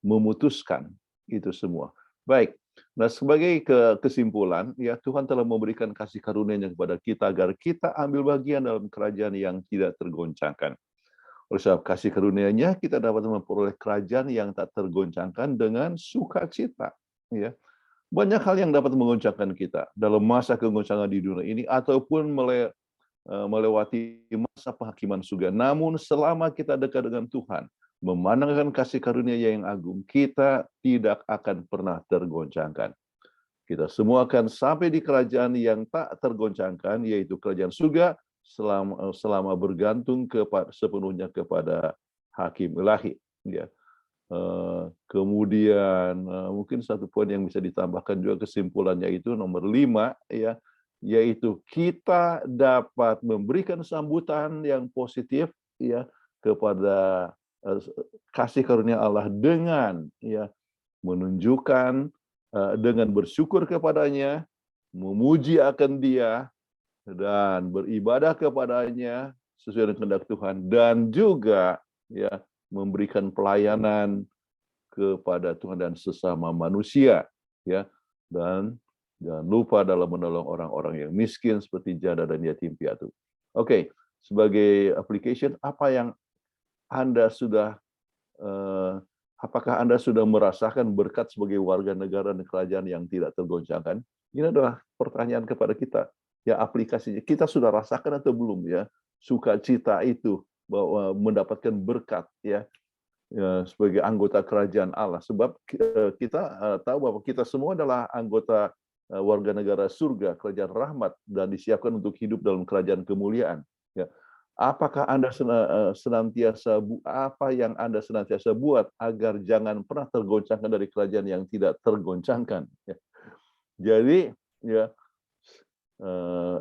memutuskan itu semua. Baik. Nah, sebagai kesimpulan, ya, Tuhan telah memberikan kasih karunia-Nya kepada kita agar kita ambil bagian dalam kerajaan yang tidak tergoncangkan. Oleh sebab kasih karunia-Nya, kita dapat memperoleh kerajaan yang tak tergoncangkan dengan sukacita. Ya. Banyak hal yang dapat menggoncangkan kita dalam masa kegoncangan di dunia ini ataupun melewati masa penghakiman surga. Namun selama kita dekat dengan Tuhan, memandangkan kasih karunia yang agung, kita tidak akan pernah tergoncangkan. Kita semua akan sampai di kerajaan yang tak tergoncangkan, yaitu kerajaan surga, selama bergantung sepenuhnya kepada Hakim Ilahi. Ya. Kemudian mungkin satu poin yang bisa ditambahkan juga kesimpulannya itu nomor 5, ya, yaitu kita dapat memberikan sambutan yang positif, ya, kepada kasih karunia Allah dengan, ya, menunjukkan dengan bersyukur kepadanya, memuji akan Dia, dan beribadah kepadanya sesuai dengan kehendak Tuhan, dan juga, ya, memberikan pelayanan kepada Tuhan dan sesama manusia, ya, dan jangan lupa dalam menolong orang-orang yang miskin seperti janda dan yatim piatu. Oke, sebagai application, apa yang Anda sudah apakah Anda sudah merasakan berkat sebagai warga negara dan kerajaan yang tidak tergoncangkan? Ini adalah pertanyaan kepada kita. Ya, aplikasinya kita sudah rasakan atau belum, ya, sukacita itu bahwa mendapatkan berkat, ya, sebagai anggota kerajaan Allah. Sebab kita tahu bahwa kita semua adalah anggota warga negara surga, kerajaan rahmat, dan disiapkan untuk hidup dalam kerajaan kemuliaan. Ya. Apakah Anda apa yang Anda senantiasa buat agar jangan pernah tergoncangkan dari kerajaan yang tidak tergoncangkan? Ya. Jadi, ya,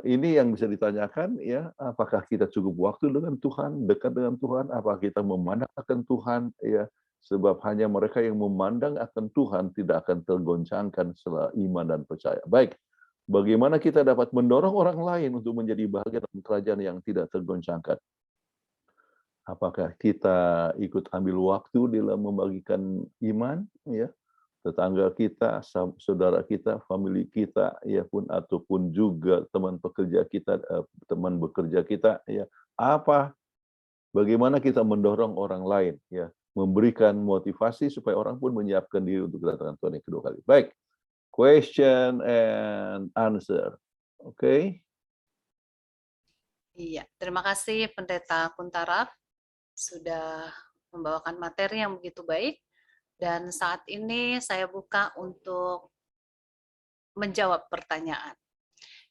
ini yang bisa ditanyakan, ya, apakah kita cukup waktu dengan Tuhan, dekat dengan Tuhan, apakah kita memandang akan Tuhan, ya, Sebab hanya mereka yang memandang akan Tuhan tidak akan tergoncangkan setelah iman dan percaya. Baik, bagaimana kita dapat mendorong orang lain untuk menjadi bahagian dalam kerajaan yang tidak tergoncangkan? Apakah kita ikut ambil waktu dalam membagikan iman, ya, tetangga kita, saudara kita, famili kita, ya pun ataupun juga teman pekerja kita, teman bekerja kita, ya, apa? Bagaimana kita mendorong orang lain, ya, memberikan motivasi supaya orang pun menyiapkan diri untuk kedatangan Tuhan yang kedua kali. Baik, question and answer. Oke. Iya, terima kasih Pendeta Kuntaraf sudah membawakan materi yang begitu baik. Dan saat ini saya buka untuk menjawab pertanyaan.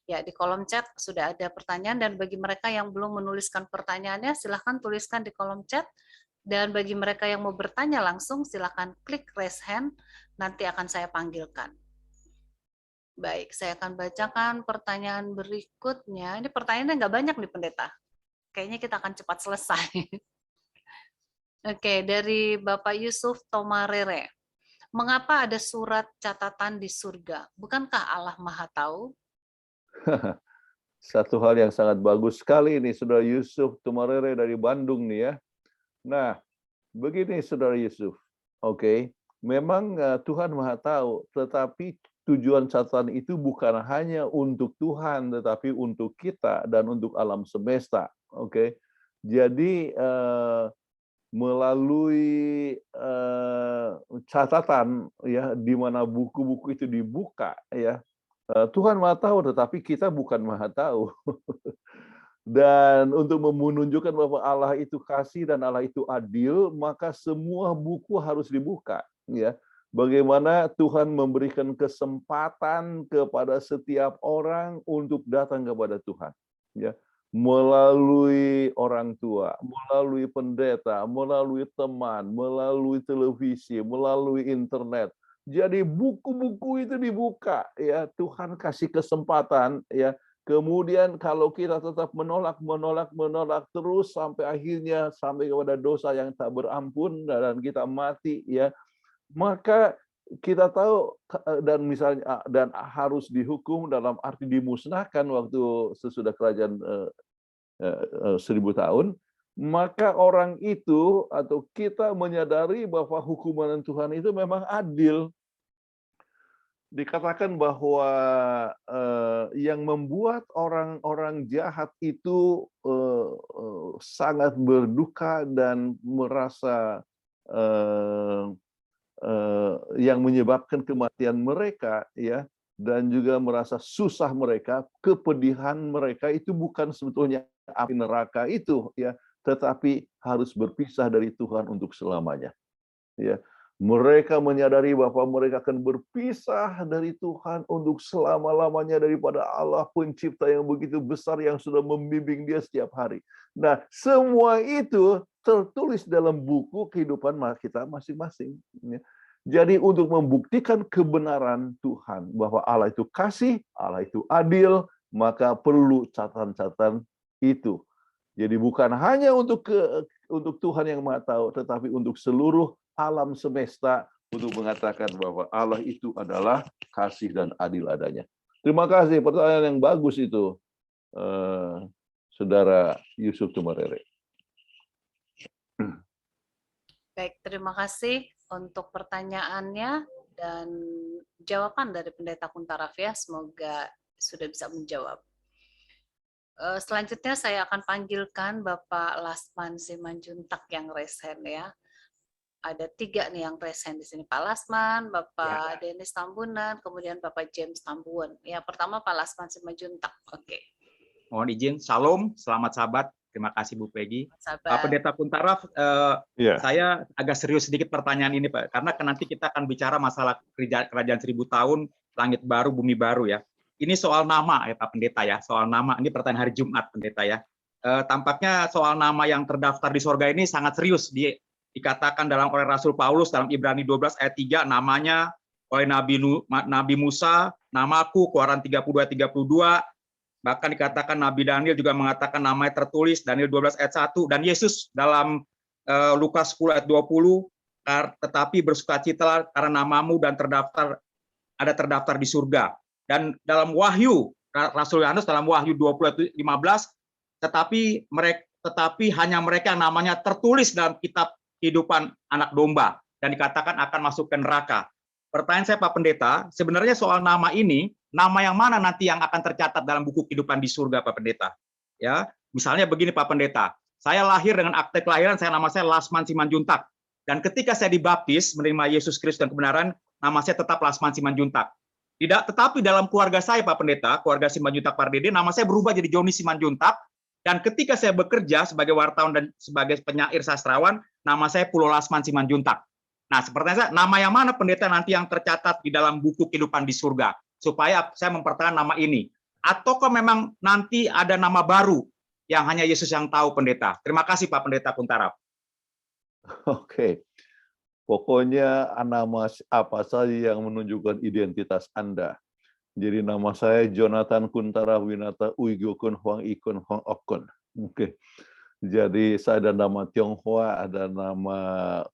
Ya, di kolom chat sudah ada pertanyaan, dan bagi mereka yang belum menuliskan pertanyaannya, silahkan tuliskan di kolom chat. Dan bagi mereka yang mau bertanya langsung, silahkan klik raise hand, nanti akan saya panggilkan. Baik, saya akan bacakan pertanyaan berikutnya. Ini pertanyaannya nggak banyak nih, Pendeta. Kayaknya kita akan cepat selesai. Oke, dari Bapak Yusuf Tomarere. Mengapa ada surat catatan di surga? Bukankah Allah Maha Tahu? Satu hal yang sangat bagus sekali ini, Saudara Yusuf Tomarere dari Bandung nih ya. Nah, begini Saudara Yusuf. Oke, memang Tuhan Maha Tahu, tetapi tujuan catatan itu bukan hanya untuk Tuhan, tetapi untuk kita dan untuk alam semesta. Oke, jadi melalui catatan ya, di mana buku-buku itu dibuka ya, Tuhan Maha Tahu, tetapi kita bukan Maha Tahu. Dan untuk menunjukkan bahwa Allah itu kasih dan Allah itu adil, maka semua buku harus dibuka. Ya, bagaimana Tuhan memberikan kesempatan kepada setiap orang untuk datang kepada Tuhan. Ya, melalui orang tua, melalui pendeta, melalui teman, melalui televisi, melalui internet. Jadi buku-buku itu dibuka. Ya, Tuhan kasih kesempatan. Ya. Kemudian kalau kita tetap menolak terus sampai akhirnya sampai kepada dosa yang tak berampun dan kita mati ya, maka kita tahu dan misalnya dan harus dihukum dalam arti dimusnahkan waktu sesudah kerajaan 1000 tahun, maka orang itu atau kita menyadari bahwa hukuman Tuhan itu memang adil. Dikatakan bahwa yang membuat orang-orang jahat itu sangat berduka dan merasa yang menyebabkan kematian mereka ya, dan juga merasa susah mereka, kepedihan mereka itu bukan sebetulnya api neraka itu ya, tetapi harus berpisah dari Tuhan untuk selamanya. Ya. Mereka menyadari bahwa mereka akan berpisah dari Tuhan untuk selama-lamanya daripada Allah pencipta yang begitu besar yang sudah membimbing dia setiap hari. Nah, semua itu tertulis dalam buku kehidupan kita masing-masing. Jadi untuk membuktikan kebenaran Tuhan bahwa Allah itu kasih, Allah itu adil, maka perlu catatan-catatan itu. Jadi bukan hanya untuk Tuhan yang Maha Tahu, tetapi untuk seluruh alam semesta untuk mengatakan bahwa Allah itu adalah kasih dan adil adanya. Terima kasih, pertanyaan yang bagus itu, Saudara Yusuf Tomarere. Baik, terima kasih untuk pertanyaannya dan jawaban dari Pendeta Kuntaraf ya, semoga sudah bisa menjawab. Selanjutnya saya akan panggilkan Bapak Lasman Simanjuntak yang resen ya. Ada 3 nih yang resen di sini, Pak Lasman, Bapak Denis Tambunan, kemudian Bapak James Tambuan. Ya, pertama Pak Lasman Simanjuntak. Oke. Mohon izin, Shalom, selamat sahabat. Terima kasih Bu Peggy. Sahabat. Pendeta Kuntaraf, saya agak serius sedikit pertanyaan ini Pak, karena nanti kita akan bicara masalah kerajaan 1000 tahun, langit baru, bumi baru ya. Ini soal nama ya Pak Pendeta ya, soal nama. Ini pertanyaan hari Jumat Pendeta ya. Tampaknya soal nama yang terdaftar di sorga ini sangat serius. Dikatakan oleh Rasul Paulus dalam Ibrani 12 ayat 3, namanya oleh Nabi Musa, namaku, Keluaran 32:32, bahkan dikatakan Nabi Daniel juga mengatakan namanya tertulis, Daniel 12 ayat 1, dan Yesus dalam Lukas 10 ayat 20, tetapi bersukacitalah karena namamu dan terdaftar di surga. Dan dalam Wahyu, Rasul Yohanes dalam Wahyu 20:15, tetapi hanya mereka yang namanya tertulis dalam kitab kehidupan anak domba dan dikatakan akan masuk ke neraka. Pertanyaan saya Pak Pendeta, sebenarnya soal nama ini, nama yang mana nanti yang akan tercatat dalam buku kehidupan di surga Pak Pendeta? Ya, misalnya begini Pak Pendeta, saya lahir dengan akte kelahiran, nama saya Lasman Simanjuntak. Dan ketika saya dibaptis menerima Yesus Kristus dan kebenaran, nama saya tetap Lasman Simanjuntak. Tetapi dalam keluarga saya Pak Pendeta, keluarga Simanjuntak Pardede, nama saya berubah jadi Joni Simanjuntak. Dan ketika saya bekerja sebagai wartawan dan sebagai penyair sastrawan, nama saya Pulo Lasman Simanjuntak. Nah, sepertinya saya, nama yang mana Pendeta nanti yang tercatat di dalam buku kehidupan di surga, supaya saya mempertahankan nama ini? Ataukah memang nanti ada nama baru yang hanya Yesus yang tahu Pendeta? Terima kasih Pak Pendeta Kuntarap. Oke. Pokoknya nama apa saja yang menunjukkan identitas Anda. Jadi nama saya Jonathan Kuntara Winata Uigokun Huang Ikun Huang Okun. Oke. Jadi saya ada nama Tionghoa, ada nama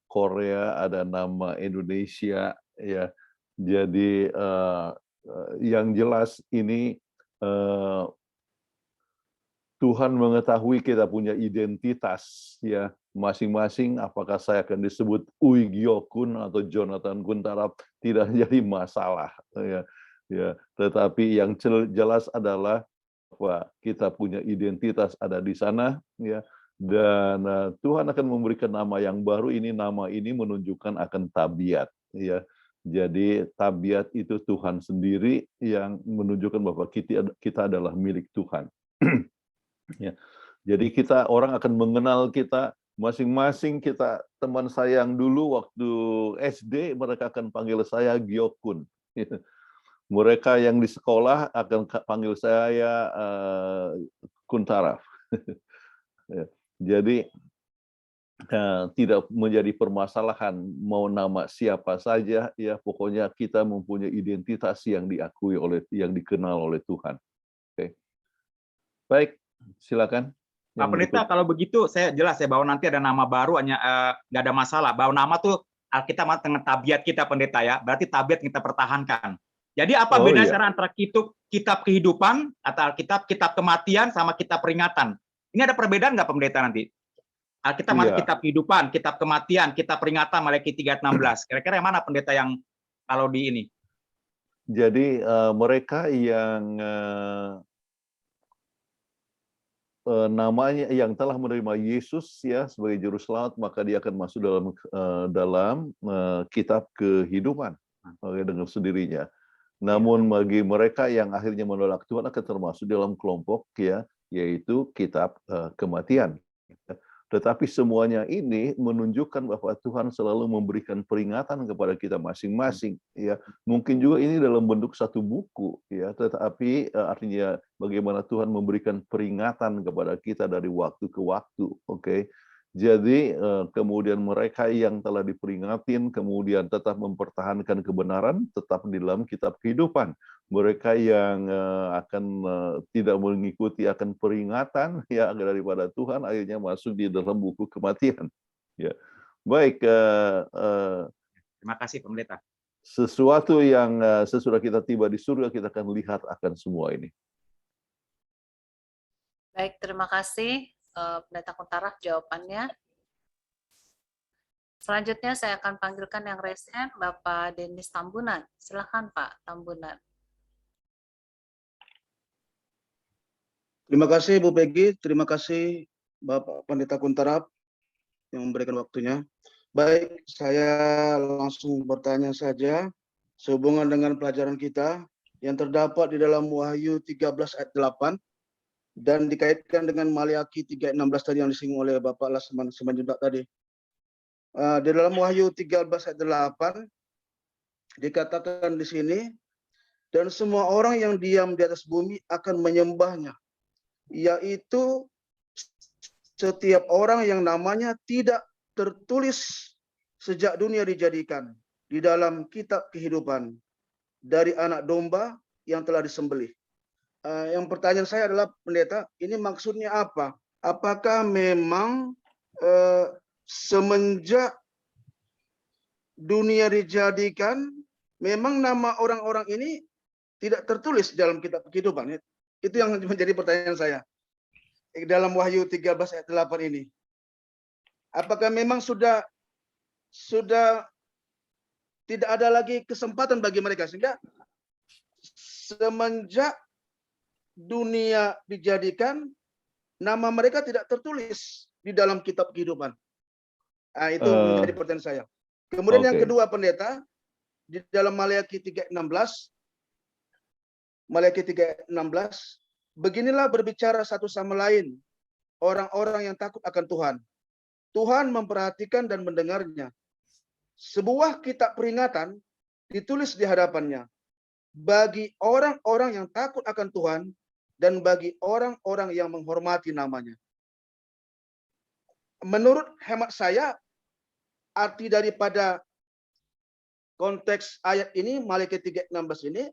Korea, ada nama Indonesia, ya. Jadi yang jelas ini Tuhan mengetahui kita punya identitas, ya, masing-masing. Apakah saya akan disebut Uigyokun atau Jonathan Kuntarap tidak jadi masalah, ya. Ya, tetapi yang jelas adalah bahwa kita punya identitas ada di sana, ya. Dan Tuhan akan memberikan nama yang baru. Nama ini menunjukkan akan tabiat, ya. Jadi tabiat itu Tuhan sendiri yang menunjukkan bahwa kita adalah milik Tuhan. Ya. Jadi orang akan mengenal kita masing-masing. Kita teman saya yang dulu waktu SD mereka akan panggil saya Gyokun. Mereka yang di sekolah akan panggil saya Kuntaraf. Ya. Jadi tidak menjadi permasalahan mau nama siapa saja, ya, pokoknya kita mempunyai identitas yang diakui yang dikenal oleh Tuhan. Oke. Baik, silakan. Pak Pendeta, kalau begitu saya jelas ya bahwa nanti ada nama baru, hanya nggak ada masalah. Bahwa nama tuh kita dengan tabiat kita Pendeta, ya, berarti tabiat kita pertahankan. Jadi apa bedanya sekarang antara kitab kehidupan atau kitab kematian sama kitab peringatan? Ini ada perbedaan nggak Pendeta nanti? Alkitab mana kitab kehidupan, kitab kematian, kitab peringatan Maleakhi 3:16. Kira-kira yang mana Pendeta yang kalau di ini? Jadi mereka yang namanya yang telah menerima Yesus, ya, sebagai juru selamat, maka dia akan masuk dalam kitab kehidupan dengan sendirinya. Namun bagi mereka yang akhirnya menolak Tuhan akan termasuk dalam kelompok, ya, yaitu kitab kematian. Tetapi semuanya ini menunjukkan bahwa Tuhan selalu memberikan peringatan kepada kita masing-masing, ya. Mungkin juga ini dalam bentuk satu buku, ya, tetapi artinya bagaimana Tuhan memberikan peringatan kepada kita dari waktu ke waktu, oke. Jadi kemudian mereka yang telah diperingatin kemudian tetap mempertahankan kebenaran tetap di dalam kitab kehidupan. Mereka yang akan tidak mengikuti akan peringatan, ya, daripada Tuhan akhirnya masuk di dalam buku kematian. Ya, baik. Terima kasih Pendeta. Sesuatu yang sesudah kita tiba di surga kita akan lihat akan semua ini. Baik, terima kasih Pendeta Kuntaraf jawabannya. Selanjutnya saya akan panggilkan yang resen Bapak Denis Tambunan. Silakan Pak Tambunan. Terima kasih Bu Peggy, terima kasih Bapak Pendeta Kuntarap yang memberikan waktunya. Baik, saya langsung bertanya saja sehubungan dengan pelajaran kita yang terdapat di dalam Wahyu 13 ayat 8 dan dikaitkan dengan Maleakhi 3:16 tadi yang disinggung oleh Bapak Lasman Simanjuntak tadi. Di dalam Wahyu 13 ayat 8 dikatakan di sini, dan semua orang yang diam di atas bumi akan menyembahnya, yaitu setiap orang yang namanya tidak tertulis sejak dunia dijadikan di dalam kitab kehidupan dari anak domba yang telah disembelih. Yang pertanyaan saya adalah Pendeta, ini maksudnya apa? Apakah memang semenjak dunia dijadikan, memang nama orang-orang ini tidak tertulis dalam kitab kehidupan. Itu yang menjadi pertanyaan saya. Dalam Wahyu 13 ayat 8 ini. Apakah memang sudah tidak ada lagi kesempatan bagi mereka, sehingga semenjak dunia dijadikan, nama mereka tidak tertulis di dalam kitab kehidupan. Nah, itu menjadi pertanyaan saya. Kemudian yang kedua, pendeta, di dalam Maleakhi 3:16, beginilah berbicara satu sama lain orang-orang yang takut akan Tuhan. Tuhan memperhatikan dan mendengarnya. Sebuah kitab peringatan ditulis di hadapannya bagi orang-orang yang takut akan Tuhan dan bagi orang-orang yang menghormati namanya. Menurut hemat saya, arti daripada konteks ayat ini, Maleakhi 3:16 ini,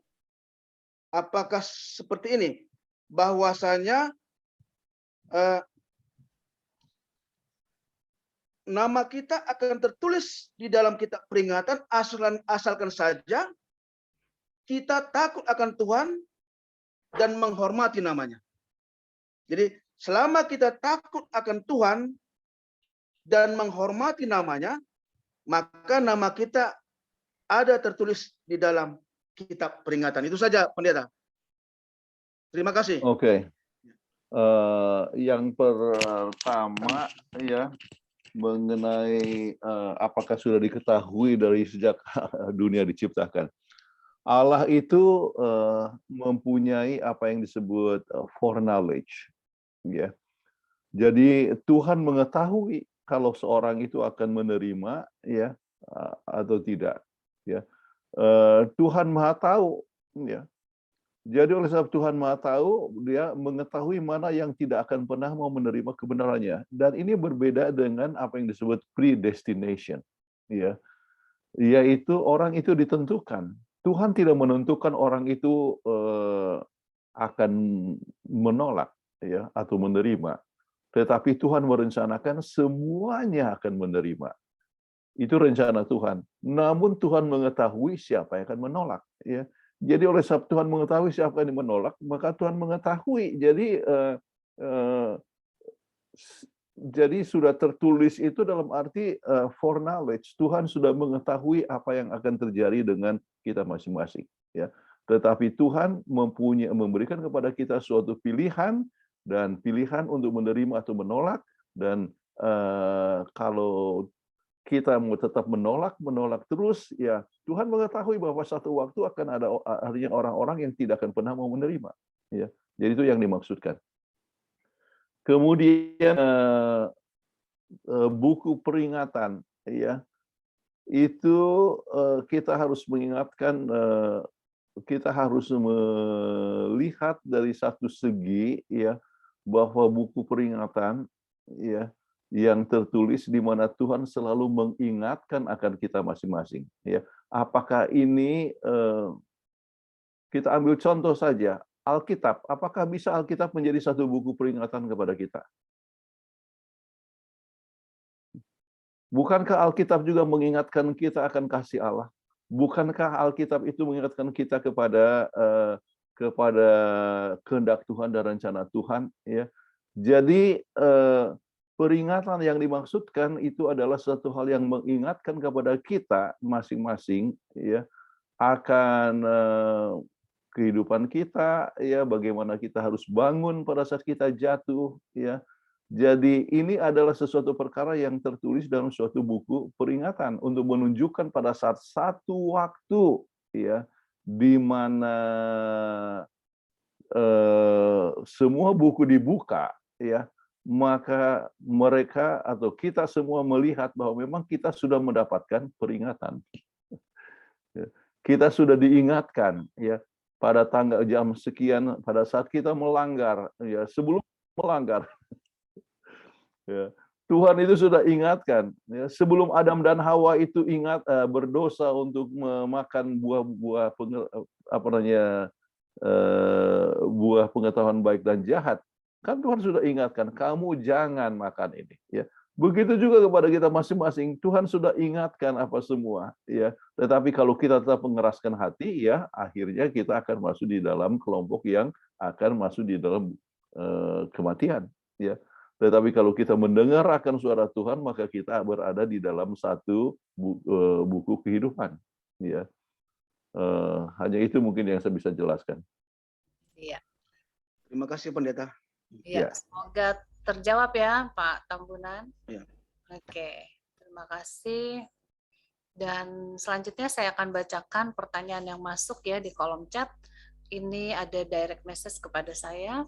apakah seperti ini? Bahwasanya nama kita akan tertulis di dalam kitab peringatan asalkan saja kita takut akan Tuhan dan menghormati namanya. Jadi selama kita takut akan Tuhan dan menghormati namanya, maka nama kita ada tertulis di dalam kitab peringatan. Itu saja, pendeta. Terima kasih. Oke. Yang pertama ya, mengenai apakah sudah diketahui dari sejak dunia diciptakan. Allah itu mempunyai apa yang disebut foreknowledge, ya. Jadi Tuhan mengetahui kalau seorang itu akan menerima, ya, atau tidak, ya. Tuhan Maha Tahu, ya. Jadi oleh sebab Tuhan Maha Tahu, Dia mengetahui mana yang tidak akan pernah mau menerima kebenarannya. Dan ini berbeda dengan apa yang disebut predestination, ya, yaitu orang itu ditentukan. Tuhan tidak menentukan orang itu akan menolak, ya, atau menerima, tetapi Tuhan merencanakan semuanya akan menerima. Itu rencana Tuhan. Namun Tuhan mengetahui siapa yang akan menolak, ya. Jadi oleh sebab Tuhan mengetahui siapa yang menolak, maka Tuhan mengetahui. Jadi sudah tertulis itu dalam arti foreknowledge. Tuhan sudah mengetahui apa yang akan terjadi dengan kita masing-masing, ya. Tetapi Tuhan memberikan kepada kita suatu pilihan, dan pilihan untuk menerima atau menolak. Dan kalau kita mau tetap menolak terus, ya Tuhan mengetahui bahwa satu waktu akan ada orang-orang yang tidak akan pernah mau menerima, ya. Jadi itu yang dimaksudkan. Kemudian buku peringatan, ya, itu kita harus mengingatkan, kita harus melihat dari satu segi, ya, bahwa buku peringatan, ya, yang tertulis di mana Tuhan selalu mengingatkan akan kita masing-masing, ya. Apakah ini, kita ambil contoh saja, Alkitab. Apakah bisa Alkitab menjadi satu buku peringatan kepada kita? Bukankah Alkitab juga mengingatkan kita akan kasih Allah? Bukankah Alkitab itu mengingatkan kita kepada kehendak Tuhan dan rencana Tuhan, ya? Jadi peringatan yang dimaksudkan itu adalah satu hal yang mengingatkan kepada kita masing-masing, ya, akan kehidupan kita, ya, bagaimana kita harus bangun pada saat kita jatuh, ya. Jadi ini adalah sesuatu perkara yang tertulis dalam suatu buku peringatan untuk menunjukkan pada saat satu waktu, ya, di mana semua buku dibuka, ya, maka mereka atau kita semua melihat bahwa memang kita sudah mendapatkan peringatan. Kita sudah diingatkan, ya, pada tanggal jam sekian, pada saat kita melanggar, ya, sebelum melanggar, ya, Tuhan itu sudah ingatkan, ya, sebelum Adam dan Hawa itu berdosa untuk memakan buah pengetahuan baik dan jahat. Kan Tuhan sudah ingatkan, kamu jangan makan ini, ya. Begitu juga kepada kita masing-masing. Tuhan sudah ingatkan apa semua, ya. Tetapi kalau kita tetap mengeraskan hati, ya, akhirnya kita akan masuk di dalam kelompok yang akan masuk di dalam kematian, ya. Tetapi kalau kita mendengar akan suara Tuhan, maka kita berada di dalam satu buku kehidupan, ya. Hanya itu mungkin yang saya bisa jelaskan. Iya. Terima kasih Pendeta. Iya, Ya. semoga terjawab ya Pak Tambunan. Ya. Oke, terima kasih. Dan selanjutnya saya akan bacakan pertanyaan yang masuk ya di kolom chat. Ini ada direct message kepada saya,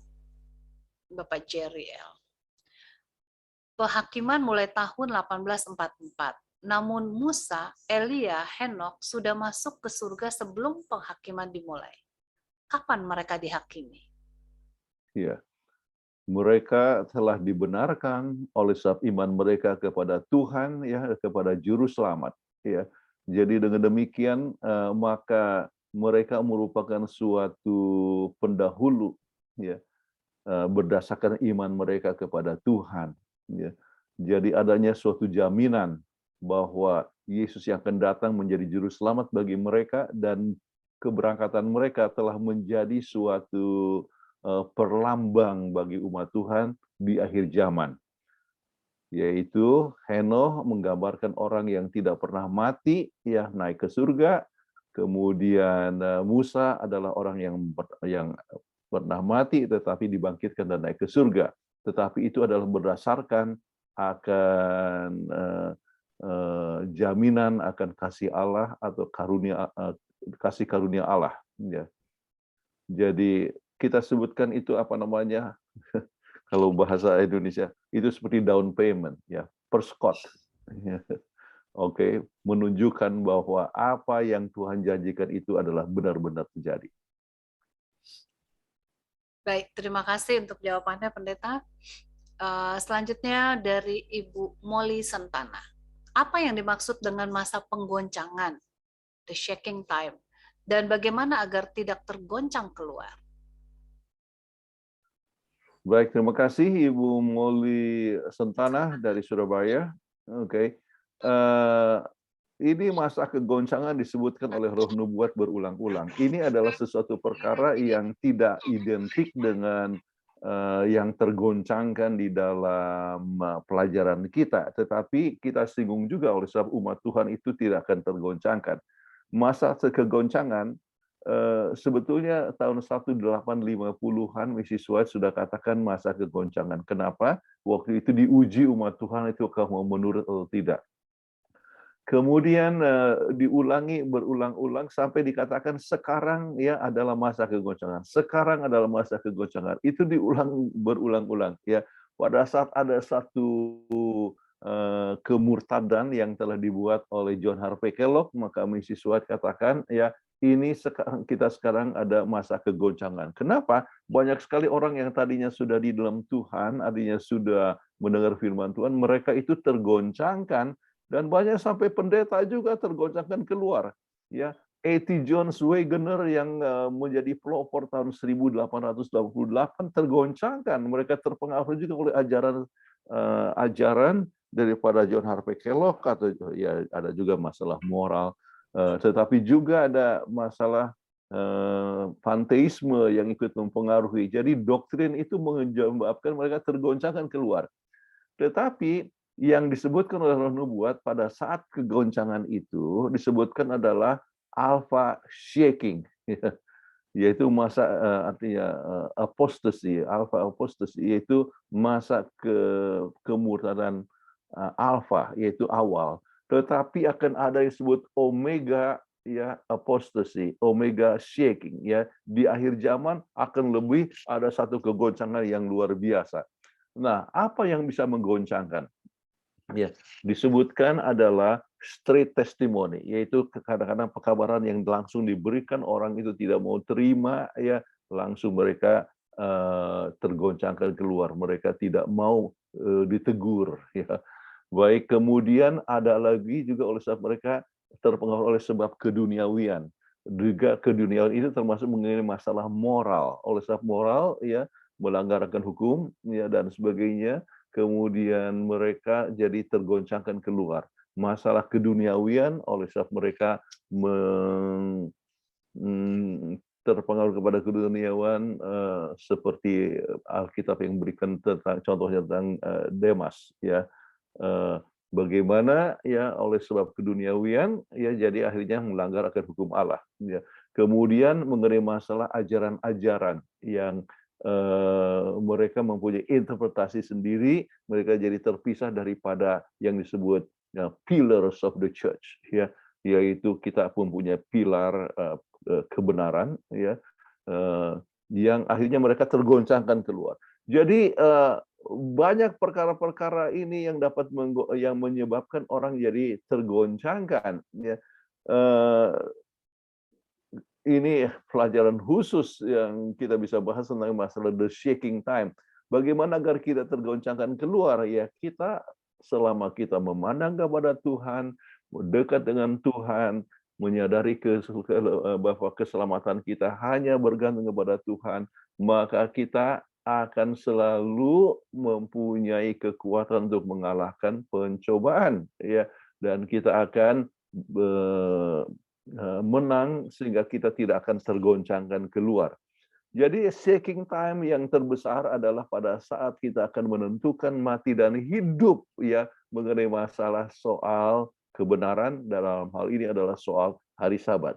Bapak Jerry L. Penghakiman mulai tahun 1844. Namun Musa, Elia, Henok sudah masuk ke surga sebelum penghakiman dimulai. Kapan mereka dihakimi? Ya. Mereka telah dibenarkan oleh sebab iman mereka kepada Tuhan, ya, kepada Juru Selamat, ya. Jadi dengan demikian maka mereka merupakan suatu pendahulu, ya, berdasarkan iman mereka kepada Tuhan, ya. Jadi adanya suatu jaminan bahwa Yesus yang akan datang menjadi Juru Selamat bagi mereka, dan keberangkatan mereka telah menjadi suatu perlambang bagi umat Tuhan di akhir zaman. Yaitu Henokh menggambarkan orang yang tidak pernah mati, ya, naik ke surga. Kemudian Musa adalah orang yang pernah mati tetapi dibangkitkan dan naik ke surga. Tetapi itu adalah berdasarkan akan jaminan akan kasih Allah atau kasih karunia Allah, ya. Jadi kita sebutkan itu apa namanya, kalau bahasa Indonesia itu seperti down payment, ya, perskot. Oke, menunjukkan bahwa apa yang Tuhan janjikan itu adalah benar-benar terjadi. Baik, terima kasih untuk jawabannya Pendeta. Selanjutnya dari Ibu Molly Sentana. Apa yang dimaksud dengan masa penggoncangan, the shaking time, dan bagaimana agar tidak tergoncang keluar? Baik, terima kasih Ibu Molly Sentana dari Surabaya. Oke. Ini masa kegoncangan disebutkan oleh Roh Nubuat berulang-ulang. Ini adalah sesuatu perkara yang tidak identik dengan yang tergoncangkan di dalam pelajaran kita, tetapi kita singgung juga oleh sebab umat Tuhan itu tidak akan tergoncangkan. Masa kegoncangan sebetulnya tahun 1850-an Mrs. White sudah katakan masa kegoncangan. Kenapa? Waktu itu diuji umat Tuhan itu kalau mau menurut atau tidak. Kemudian diulangi berulang-ulang sampai dikatakan sekarang ya adalah masa kegoncangan. Sekarang adalah masa kegoncangan. Itu diulang berulang-ulang, ya. Pada saat ada satu kemurtadan yang telah dibuat oleh John Harvey Kellogg, maka Mrs. White katakan, ya, ini kita sekarang ada masa kegoncangan. Kenapa? Banyak sekali orang yang tadinya sudah di dalam Tuhan, artinya sudah mendengar firman Tuhan, mereka itu tergoncangkan. Dan banyak sampai pendeta juga tergoncangkan keluar. Ya, A.T. Jones Wegener yang menjadi pelopor tahun 1888 tergoncangkan. Mereka terpengaruh juga oleh ajaran daripada John Harvey Kellogg, atau ya ada juga masalah moral. Tetapi juga ada masalah panteisme yang ikut mempengaruhi. Jadi doktrin itu menyebabkan mereka tergoncangkan keluar. Tetapi yang disebutkan oleh Roh Nubuat pada saat kegoncangan itu disebutkan adalah alpha shaking, yaitu masa artinya apostasy, alpha apostasy, yaitu masa kemurtadan alpha, yaitu awal. Tetapi akan ada yang disebut omega, ya, apostasy, omega shaking, ya. Di akhir zaman akan lebih ada satu kegoncangan yang luar biasa. Nah, apa yang bisa menggoncangkan? Ya, disebutkan adalah straight testimony, yaitu kadang-kadang pekabaran yang langsung diberikan, orang itu tidak mau terima, ya, langsung mereka tergoncangkan keluar, mereka tidak mau ditegur, ya. Baik, kemudian ada lagi juga oleh sebab mereka terpengaruh oleh sebab keduniawian. Juga keduniawian itu termasuk mengenai masalah moral, oleh sebab moral, ya, melanggar akan hukum, ya, dan sebagainya. kemudian mereka jadi tergoncangkan keluar. Masalah keduniawian oleh sebab mereka terpengaruh kepada keduniawan seperti Alkitab yang berikan tentang contohnya tentang Demas ya. Bagaimana ya oleh sebab keduniawian ya jadi akhirnya melanggar akan hukum Allah ya. Kemudian mengenai masalah ajaran-ajaran yang mereka mempunyai interpretasi sendiri, mereka jadi terpisah daripada yang disebut ya, pillars of the church ya, yaitu kita pun punya pilar kebenaran ya, yang akhirnya mereka tergoncangkan keluar. Jadi banyak perkara-perkara ini yang dapat yang menyebabkan orang jadi tergoncangkan ya. Ini pelajaran khusus yang kita bisa bahas tentang masalah the shaking time. Bagaimana agar kita tergoncangkan keluar ya, kita selama kita memandang kepada Tuhan, dekat dengan Tuhan, menyadari bahwa keselamatan kita hanya bergantung kepada Tuhan, maka kita akan selalu mempunyai kekuatan untuk mengalahkan pencobaan ya, dan kita akan menang sehingga kita tidak akan tergoncangkan keluar. Jadi shaking time yang terbesar adalah pada saat kita akan menentukan mati dan hidup ya, mengenai masalah soal kebenaran. Dalam hal ini adalah soal hari Sabat.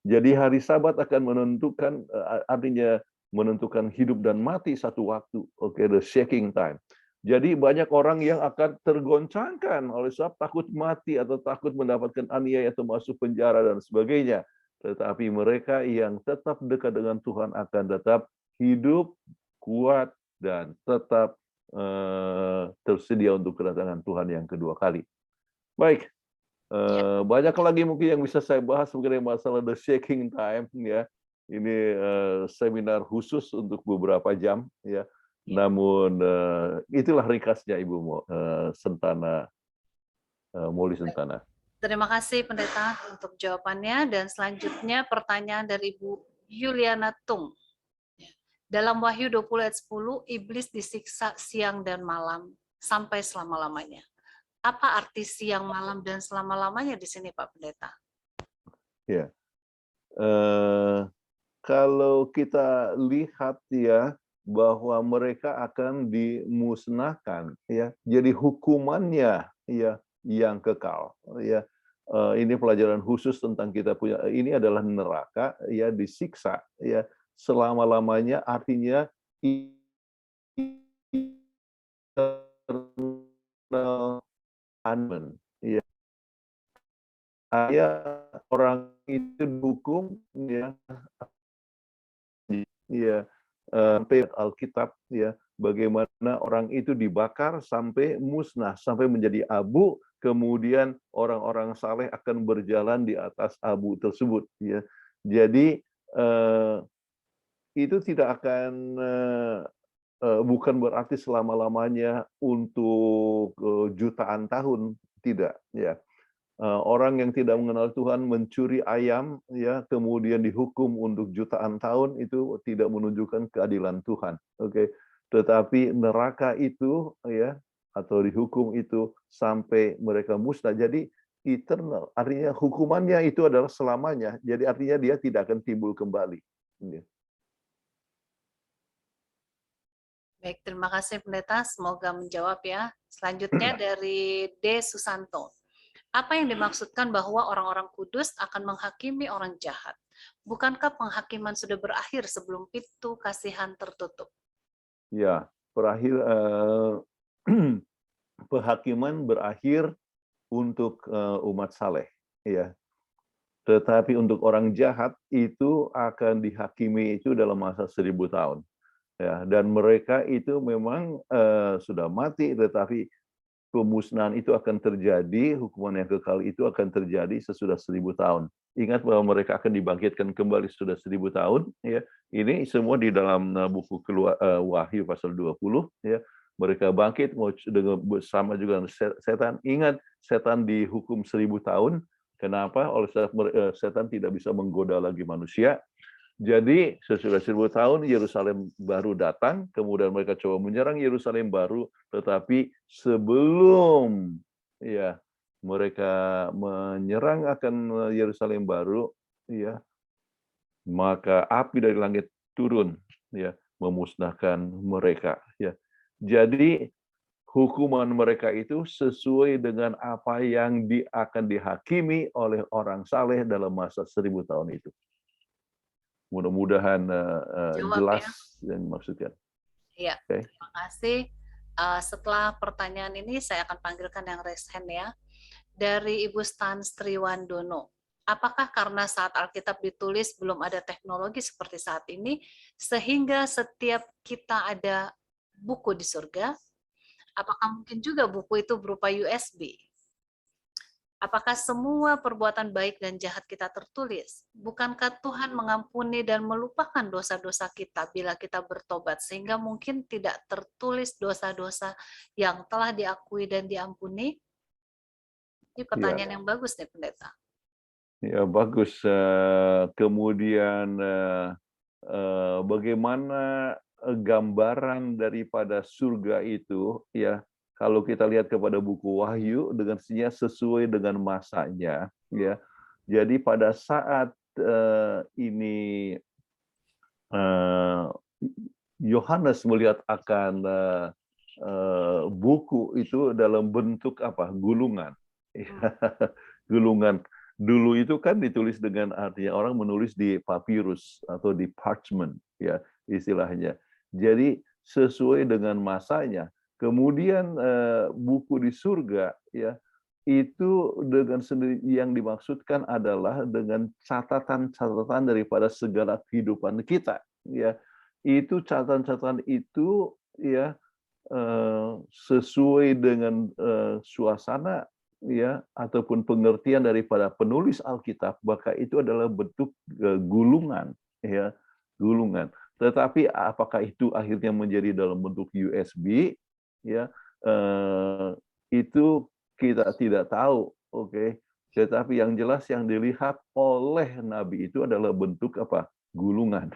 Jadi hari Sabat akan menentukan, artinya menentukan hidup dan mati satu waktu. Oke, the shaking time. Jadi banyak orang yang akan tergoncangkan oleh sebab takut mati atau takut mendapatkan aniaya atau masuk penjara dan sebagainya. Tetapi mereka yang tetap dekat dengan Tuhan akan tetap hidup, kuat, dan tetap tersedia untuk kedatangan Tuhan yang kedua kali. Baik, banyak lagi mungkin yang bisa saya bahas mengenai masalah the shaking time ya. Ini seminar khusus untuk beberapa jam ya. Namun itulah ringkasnya Ibu Sentana, Moli Sentana. Terima kasih Pendeta untuk jawabannya, dan selanjutnya pertanyaan dari Ibu Yuliana Tung. Dalam Wahyu 20 ayat 10, iblis disiksa siang dan malam sampai selama-lamanya. Apa arti siang, malam, dan selama-lamanya di sini Pak Pendeta? Ya, kalau kita lihat ya, bahwa mereka akan dimusnahkan ya, jadi hukumannya ya yang kekal ya. Ini pelajaran khusus tentang kita punya, ini adalah neraka ya, disiksa ya selama-lamanya, artinya ya. Orang itu dihukum ya, ya sampai Alkitab ya, bagaimana orang itu dibakar sampai musnah, sampai menjadi abu, kemudian orang-orang saleh akan berjalan di atas abu tersebut ya. Jadi itu tidak akan bukan berarti selama-lamanya untuk jutaan tahun, tidak ya. Orang yang tidak mengenal Tuhan mencuri ayam ya, kemudian dihukum untuk jutaan tahun, itu tidak menunjukkan keadilan Tuhan. Oke. Tetapi neraka itu ya, atau dihukum itu sampai mereka musnah, jadi eternal, artinya hukumannya itu adalah selamanya, jadi artinya dia tidak akan timbul kembali. Baik, terima kasih Pendeta, semoga menjawab ya. Selanjutnya dari D. Susanto. Apa yang dimaksudkan bahwa orang-orang kudus akan menghakimi orang jahat? Bukankah penghakiman sudah berakhir sebelum pintu kasihan tertutup? Ya, penghakiman berakhir untuk umat saleh, ya. Tetapi untuk orang jahat itu akan dihakimi itu dalam masa 1000 tahun, ya. Dan mereka itu memang sudah mati, tetapi pemusnahan itu akan terjadi, hukuman yang kekal itu akan terjadi sesudah 1000 tahun. Ingat bahwa mereka akan dibangkitkan kembali sudah 1000 tahun. Ya, ini semua di dalam buku Wahyu pasal 20. Ya, mereka bangkit bersama juga setan. Ingat, setan dihukum 1000 tahun. Kenapa? Oleh sebab setan tidak bisa menggoda lagi manusia. Jadi sesudah 1000 tahun Yerusalem baru datang, kemudian mereka coba menyerang Yerusalem baru, tetapi sebelum ya mereka menyerang akan Yerusalem baru, ya maka api dari langit turun, ya memusnahkan mereka. Ya, jadi hukuman mereka itu sesuai dengan apa yang akan dihakimi oleh orang saleh dalam masa 1000 tahun itu. Mudah-mudahan Jawab jelas ya. yang dimaksudkan. Iya, Oke. terima kasih. Setelah pertanyaan ini saya akan panggilkan yang raise hand ya. Dari Ibu Stan Striwandono. Apakah karena saat Alkitab ditulis belum ada teknologi seperti saat ini, sehingga setiap kita ada buku di surga? Apakah mungkin juga buku itu berupa USB? Apakah semua perbuatan baik dan jahat kita tertulis? Bukankah Tuhan mengampuni dan melupakan dosa-dosa kita bila kita bertobat, sehingga mungkin tidak tertulis dosa-dosa yang telah diakui dan diampuni? Ini pertanyaan yang bagus nih, Pendeta. Ya bagus. Kemudian bagaimana gambaran daripada surga itu, ya kalau kita lihat kepada buku Wahyu dengan sesuai dengan masanya, ya. Jadi pada saat ini Yohanes melihat akan buku itu dalam bentuk apa? Gulungan. Gulungan. Dulu itu kan ditulis dengan artinya orang menulis di papyrus atau di parchment, ya istilahnya. Jadi sesuai dengan masanya. Kemudian buku di surga, ya itu dengan sendiri yang dimaksudkan adalah dengan catatan-catatan daripada segala kehidupan kita, ya. Itu catatan-catatan itu, ya sesuai dengan suasana, ya ataupun pengertian daripada penulis Alkitab, maka itu adalah bentuk gulungan, ya gulungan. Tetapi apakah itu akhirnya menjadi dalam bentuk USB, ya itu kita tidak tahu, oke. Tetapi yang jelas yang dilihat oleh Nabi itu adalah bentuk apa? Gulungan,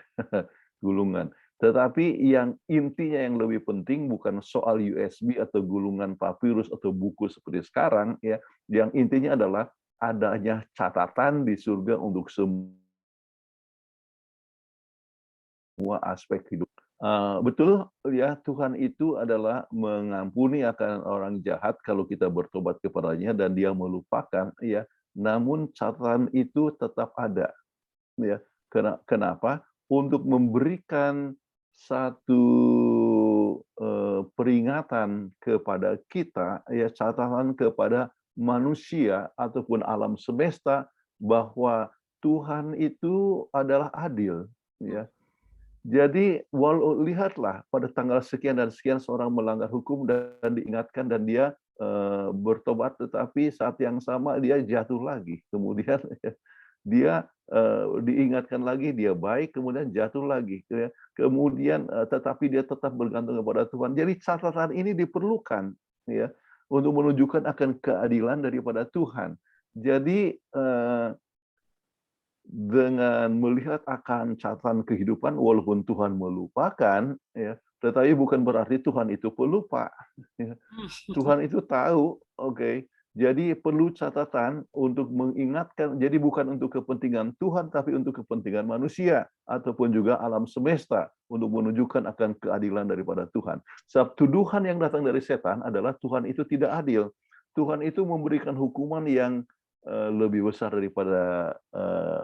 gulungan. Tetapi yang intinya yang lebih penting bukan soal USB atau gulungan papirus atau buku seperti sekarang, ya. Yang intinya adalah adanya catatan di surga untuk semua aspek hidup. Betul ya, Tuhan itu adalah mengampuni akan orang jahat kalau kita bertobat kepadanya dan Dia melupakan, ya. Namun catatan itu tetap ada, ya. Kenapa? Untuk memberikan satu peringatan kepada kita, ya catatan kepada manusia ataupun alam semesta bahwa Tuhan itu adalah adil, ya. Jadi lihatlah pada tanggal sekian dan sekian seorang melanggar hukum dan diingatkan dan dia bertobat, tetapi saat yang sama dia jatuh lagi. Kemudian dia diingatkan lagi, dia baik, kemudian jatuh lagi. Kemudian tetapi dia tetap bergantung kepada Tuhan. Jadi catatan ini diperlukan, ya, untuk menunjukkan akan keadilan daripada Tuhan. Jadi dengan melihat akan catatan kehidupan, walaupun Tuhan melupakan, ya, tetapi bukan berarti Tuhan itu pelupa. Ya. Tuhan itu tahu, oke. Jadi perlu catatan untuk mengingatkan. Jadi bukan untuk kepentingan Tuhan, tapi untuk kepentingan manusia ataupun juga alam semesta untuk menunjukkan akan keadilan daripada Tuhan. Sebab tuduhan yang datang dari setan adalah Tuhan itu tidak adil. Tuhan itu memberikan hukuman yang lebih besar daripada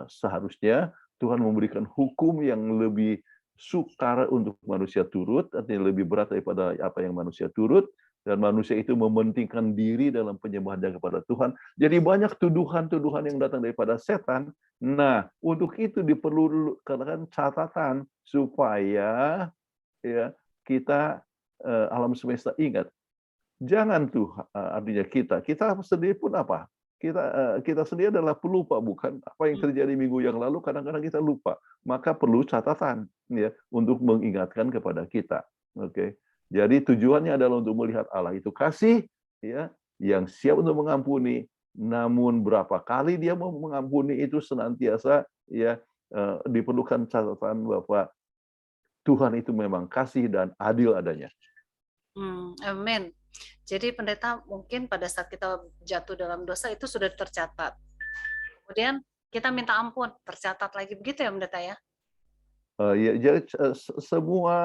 seharusnya. Tuhan memberikan hukum yang lebih sukar untuk manusia turut, artinya lebih berat daripada apa yang manusia turut, dan manusia itu mementingkan diri dalam penyembahannya kepada Tuhan. Jadi banyak tuduhan-tuduhan yang datang daripada setan. Nah, untuk itu diperlukan catatan supaya, ya, kita alam semesta ingat. Jangan artinya kita sendiri pun apa? Kita sendiri adalah pelupa, bukan? Apa yang terjadi minggu yang lalu kadang-kadang kita lupa. Maka perlu catatan, ya, untuk mengingatkan kepada kita. Oke. Jadi tujuannya adalah untuk melihat Allah itu kasih, ya, yang siap untuk mengampuni. Namun berapa kali Dia mau mengampuni itu senantiasa, ya, diperlukan catatan bahwa Tuhan itu memang kasih dan adil adanya. Amin. Jadi pendeta, mungkin pada saat kita jatuh dalam dosa itu sudah tercatat. Kemudian kita minta ampun, tercatat lagi, begitu ya pendeta ya? Ya, jadi semua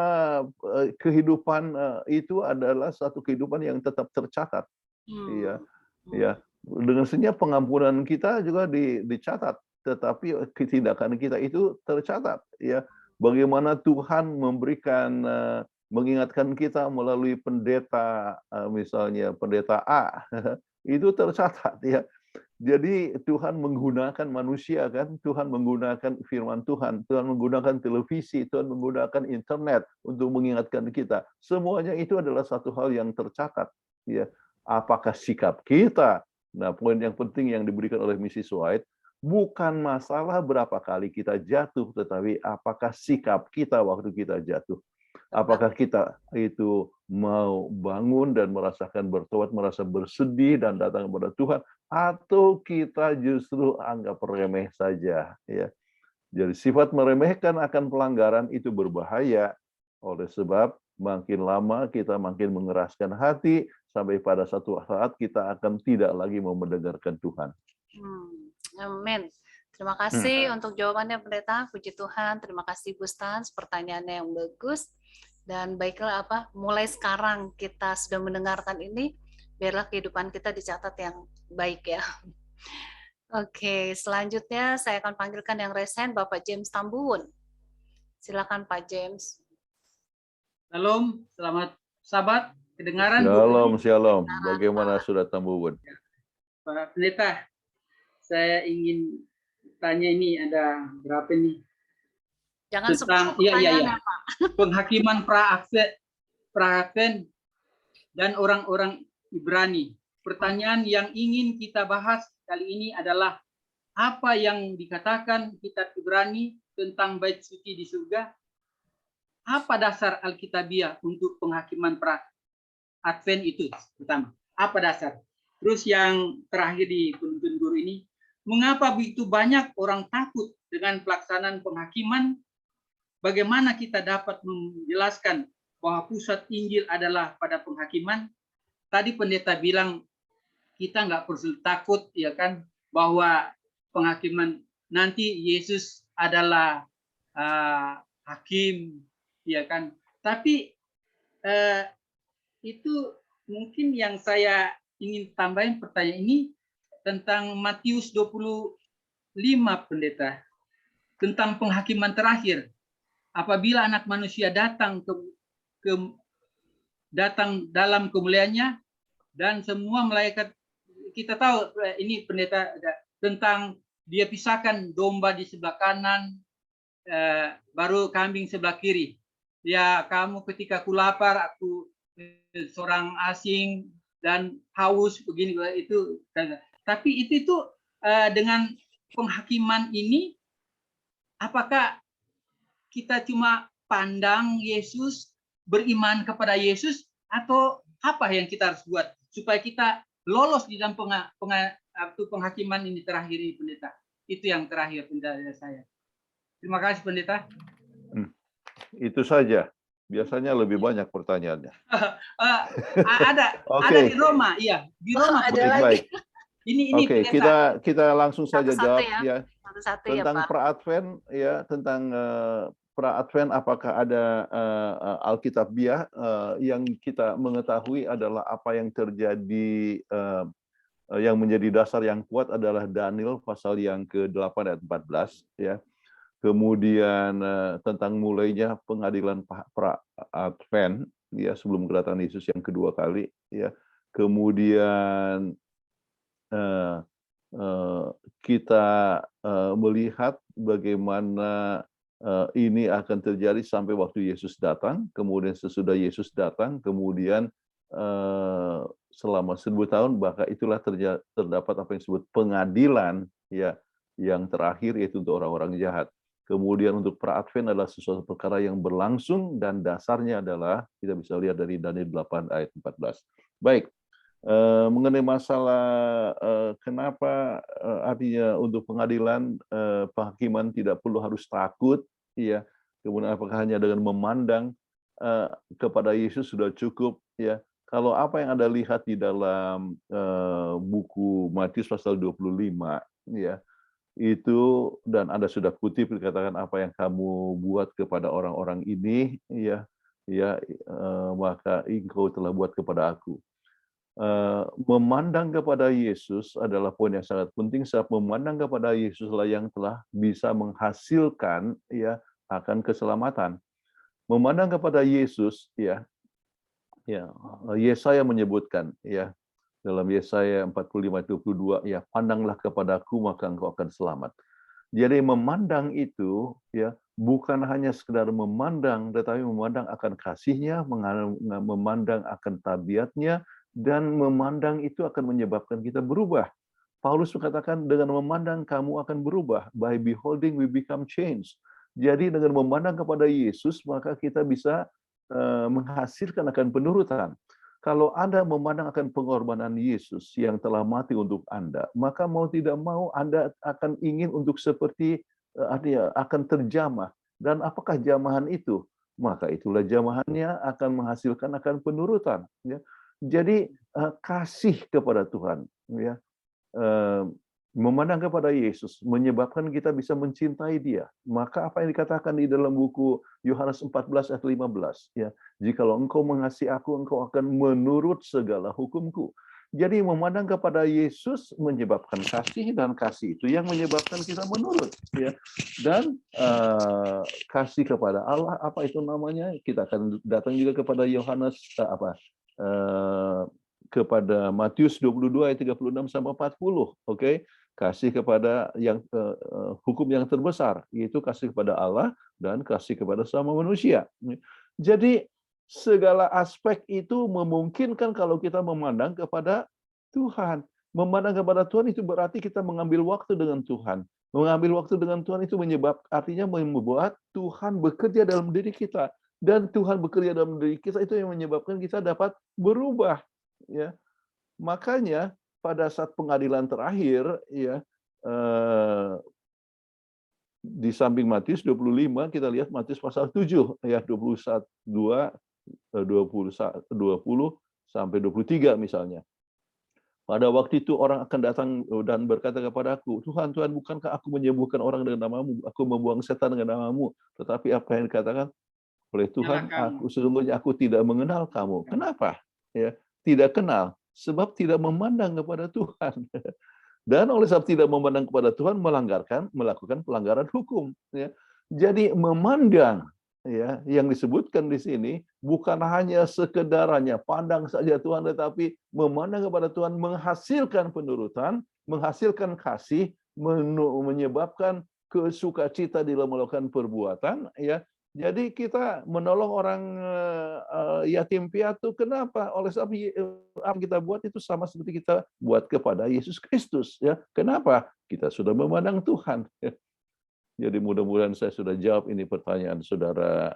kehidupan itu adalah satu kehidupan yang tetap tercatat. Iya, ya. Dengan senyap pengampunan kita juga dicatat, tetapi tindakan kita itu tercatat. Ya, bagaimana Tuhan memberikan mengingatkan kita melalui pendeta, misalnya pendeta A, itu tercatat ya. Jadi Tuhan menggunakan manusia kan, Tuhan menggunakan firman Tuhan, Tuhan menggunakan televisi, Tuhan menggunakan internet untuk mengingatkan kita. Semuanya itu adalah satu hal yang tercatat. Ya, apakah sikap kita? Nah, poin yang penting yang diberikan oleh Mrs. White, bukan masalah berapa kali kita jatuh, tetapi apakah sikap kita waktu kita jatuh. Apakah kita itu mau bangun dan merasakan bertobat, merasa bersedih dan datang kepada Tuhan, atau kita justru anggap remeh saja, ya. Jadi sifat meremehkan akan pelanggaran itu berbahaya, oleh sebab makin lama kita makin mengeraskan hati sampai pada satu saat kita akan tidak lagi mau mendengarkan Tuhan. Amin. Terima kasih untuk jawabannya pendeta. Puji Tuhan. Terima kasih Bu Stans, pertanyaannya yang bagus. Dan baiklah mulai sekarang kita sudah mendengarkan ini, biarlah kehidupan kita dicatat yang baik ya. Oke, selanjutnya saya akan panggilkan yang resen Bapak James Tambuwun. Silakan Pak James. Shalom, selamat sahabat, kedengaran? Shalom. Bagaimana Saudara Tambuwun? Pak Pendeta, saya ingin tanya ini ada berapa nih? Jangan tentang pertanyaan, Pak. Penghakiman pra-Advent dan orang-orang Ibrani. Pertanyaan yang ingin kita bahas kali ini adalah apa yang dikatakan kitab Ibrani tentang bait suci di surga? Apa dasar Alkitabiah untuk penghakiman pra-Advent itu? Pertama, apa dasar? Terus yang terakhir di penuntun guru ini, mengapa begitu banyak orang takut dengan pelaksanaan penghakiman? Bagaimana kita dapat menjelaskan bahwa pusat Injil adalah pada penghakiman? Tadi pendeta bilang kita nggak perlu takut, ya kan, bahwa penghakiman nanti Yesus adalah hakim, ya kan. Tapi itu mungkin yang saya ingin tambahin pertanyaan ini tentang Matius 25 pendeta, tentang penghakiman terakhir. Apabila anak manusia datang datang dalam kemuliaannya dan semua malaikat, kita tahu ini pendeta tentang dia pisahkan domba di sebelah kanan, baru kambing sebelah kiri. Ya, kamu ketika aku lapar, aku seorang asing dan haus begini itu. Tapi itu dengan penghakiman ini, apakah kita cuma pandang Yesus, beriman kepada Yesus, atau apa yang kita harus buat supaya kita lolos di dalam penghakiman ini terakhir ini, pendeta? Itu yang terakhir pendeta saya. Terima kasih pendeta. Itu saja. Biasanya lebih banyak pertanyaannya. Ada di Roma, iya. Di Roma ada lagi. Baik. Ini Oke, kita langsung saja jawab ya. Satu-satu tentang ya, Pak. pra-Advent ya, tentang pra-Advent apakah ada Alkitabiah, yang kita mengetahui adalah apa yang terjadi, yang menjadi dasar yang kuat adalah Daniel pasal yang ke-8 ayat 14 ya. Kemudian tentang mulainya pengadilan pra-Advent ya, sebelum kedatangan Yesus yang kedua kali ya. Kemudian kita melihat bagaimana ini akan terjadi sampai waktu Yesus datang, kemudian sesudah Yesus datang, kemudian selama 1000 tahun, bahkan itulah terdapat apa yang disebut pengadilan ya, yang terakhir yaitu untuk orang-orang jahat. Kemudian untuk pra-Advent adalah sesuatu perkara yang berlangsung dan dasarnya adalah kita bisa lihat dari Daniel 8 ayat 14. Baik, Mengenai masalah kenapa artinya untuk pengadilan penghakiman tidak perlu harus takut, ya. Kemudian apakah hanya dengan memandang kepada Yesus sudah cukup, ya. Kalau apa yang Anda lihat di dalam buku Matius pasal 25, ya, itu dan Anda sudah kutip dikatakan apa yang kamu buat kepada orang-orang ini, ya, maka engkau telah buat kepada aku. Memandang kepada Yesus adalah poin yang sangat penting. Saat memandang kepada Yesuslah yang telah bisa menghasilkan, ya, akan keselamatan. Memandang kepada Yesus, ya, Yesaya menyebutkan, ya, dalam Yesaya 45:22, ya, pandanglah kepadaku maka engkau akan selamat. Jadi memandang itu, ya, bukan hanya sekedar memandang, tetapi memandang akan kasih-Nya, memandang akan tabiat-Nya, dan memandang itu akan menyebabkan kita berubah. Paulus mengatakan dengan memandang kamu akan berubah. By beholding we become changed. Jadi dengan memandang kepada Yesus maka kita bisa menghasilkan akan penurutan. Kalau Anda memandang akan pengorbanan Yesus yang telah mati untuk Anda, maka mau tidak mau Anda akan ingin untuk seperti artinya akan terjamah. Dan apakah jamahan itu? Maka itulah jamahannya akan menghasilkan akan penurutan. Ya. Jadi kasih kepada Tuhan, ya, memandang kepada Yesus menyebabkan kita bisa mencintai Dia. Maka apa yang dikatakan di dalam buku Yohanes 14 ayat 15, ya, jikalau engkau mengasihi aku, engkau akan menurut segala hukumku. Jadi memandang kepada Yesus menyebabkan kasih, dan kasih itu yang menyebabkan kita menurut, ya. Dan kasih kepada Allah, apa itu namanya? Kita akan datang juga kepada Yohanes kepada Matius 22 ayat 36 sampai 40, oke? Kasih kepada yang hukum yang terbesar, yaitu kasih kepada Allah dan kasih kepada sama manusia. Jadi segala aspek itu memungkinkan kalau kita memandang kepada Tuhan. Memandang kepada Tuhan itu berarti kita mengambil waktu dengan Tuhan. Mengambil waktu dengan Tuhan itu artinya membuat Tuhan bekerja dalam diri kita. Dan Tuhan bekerja dalam diri kita itu yang menyebabkan kita dapat berubah, ya. Makanya pada saat pengadilan terakhir, ya, di samping Matius 25 kita lihat Matius pasal 7 ya 20 sampai 23 misalnya. Pada waktu itu orang akan datang dan berkata kepadaku, Tuhan, Tuhan, bukankah aku menyembuhkan orang dengan namamu? Aku membuang setan dengan namamu. Tetapi apa yang dikatakan oleh Tuhan, sesungguhnya aku tidak mengenal kamu. Kenapa? Ya, tidak kenal. Sebab tidak memandang kepada Tuhan. Dan oleh sebab tidak memandang kepada Tuhan, melakukan pelanggaran hukum. Ya. Jadi memandang, ya, yang disebutkan di sini bukan hanya sekedar hanya pandang saja Tuhan, tetapi memandang kepada Tuhan menghasilkan penurutan, menghasilkan kasih, menyebabkan kesukacita dalam melakukan perbuatan, ya. Jadi kita menolong orang yatim piatu, kenapa? Oleh sebab apa kita buat itu sama seperti kita buat kepada Yesus Kristus, ya. Kenapa? Kita sudah memandang Tuhan. Jadi mudah-mudahan saya sudah jawab ini pertanyaan saudara.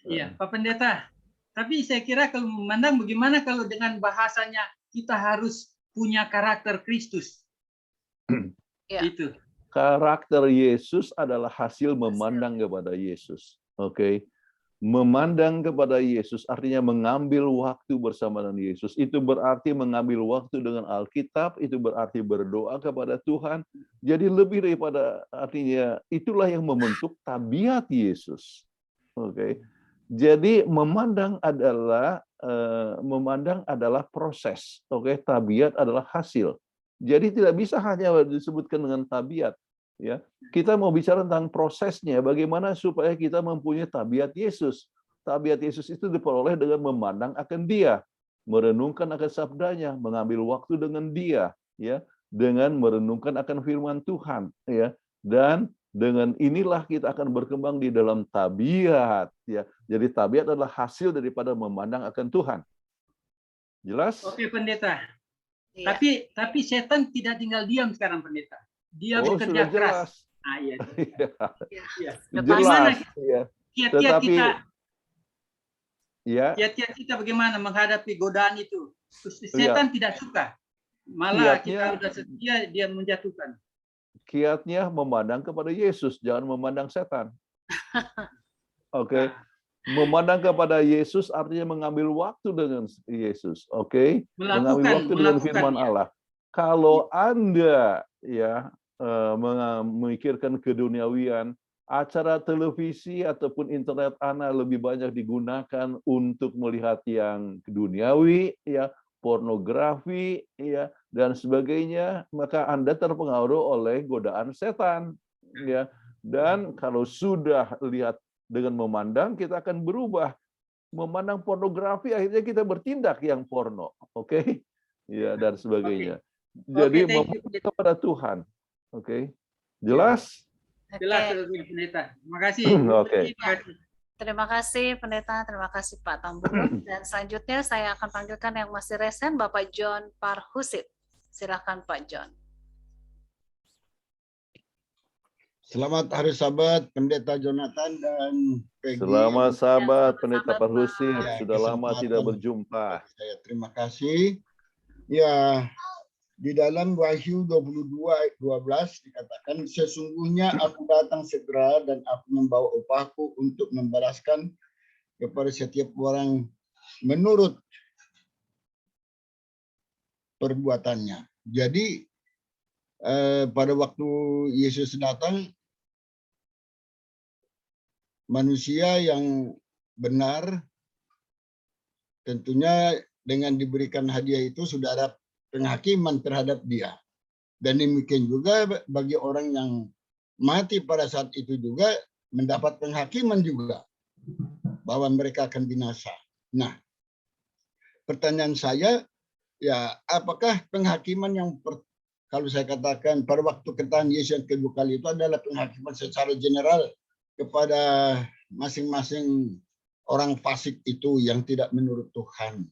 Iya, Pak Pendeta. Tapi saya kira kalau memandang bagaimana kalau dengan bahasanya kita harus punya karakter Kristus. Ya. Itu. Karakter Yesus adalah hasil memandang kepada Yesus. Oke. Memandang kepada Yesus artinya mengambil waktu bersama dengan Yesus. Itu berarti mengambil waktu dengan Alkitab, itu berarti berdoa kepada Tuhan. Jadi lebih daripada artinya itulah yang membentuk tabiat Yesus. Oke. Jadi memandang adalah proses. Oke, tabiat adalah hasil. Jadi tidak bisa hanya disebutkan dengan tabiat. Ya, kita mau bicara tentang prosesnya, bagaimana supaya kita mempunyai tabiat Yesus. Tabiat Yesus itu diperoleh dengan memandang akan Dia, merenungkan akan sabdanya, mengambil waktu dengan Dia, ya, dengan merenungkan akan firman Tuhan, ya, dan dengan inilah kita akan berkembang di dalam tabiat, ya. Jadi tabiat adalah hasil daripada memandang akan Tuhan. Jelas? Oke, Pendeta. Iya. Tapi setan tidak tinggal diam sekarang, Pendeta. Dia bekerja sudah keras. jelas. Ah, iya. Iya. Jelas, ya. Kiat-kiat Tetapi kita, ya, kiat-kiat kita bagaimana menghadapi godaan itu setan tidak suka. Malah kita Kiatnya- sudah setia, dia menjatuhkan. Kiatnya memandang kepada Yesus, jangan memandang setan. Oke. Memandang kepada Yesus artinya mengambil waktu dengan Yesus, oke? Mengambil waktu dengan firman melakukannya. Allah. Kalau Anda ya memikirkan keduniawian, acara televisi ataupun internet Anda lebih banyak digunakan untuk melihat yang duniawi, ya, pornografi, ya, dan sebagainya, maka Anda terpengaruh oleh godaan setan, ya. Dan kalau sudah lihat dengan memandang, kita akan berubah. Memandang pornografi, akhirnya kita bertindak yang porno, oke? Ya, dan sebagainya. Jadi thank you. memandang kepada Tuhan, oke? Jelas? Jelas, Oke. Pendeta. Terima kasih. Oke. Terima kasih. Terima kasih Pendeta, terima kasih Pak Tambun. Dan selanjutnya saya akan panggilkan yang masih resen Bapak John Parhusit. Silakan Pak John. Selamat Hari Sabat, Pendeta Jonathan dan Peggy. Selamat sahabat, selamat Pendeta sahabat, Parhusit. Ya, Sudah lama tidak kesempatan berjumpa. Saya terima kasih. Ya, di dalam Wahyu 22 ayat 12 dikatakan, sesungguhnya aku datang segera dan aku membawa upahku untuk membalaskan kepada setiap orang menurut perbuatannya. Jadi pada waktu Yesus datang, manusia yang benar tentunya dengan diberikan hadiah itu sudah ada penghakiman terhadap dia. Dan demikian juga bagi orang yang mati pada saat itu juga mendapat penghakiman juga bahwa mereka akan binasa. Nah, pertanyaan saya, ya apakah penghakiman yang kalau saya katakan pada waktu kedatangan Yesus yang kedua kali itu adalah penghakiman secara general kepada masing-masing orang fasik itu yang tidak menurut Tuhan.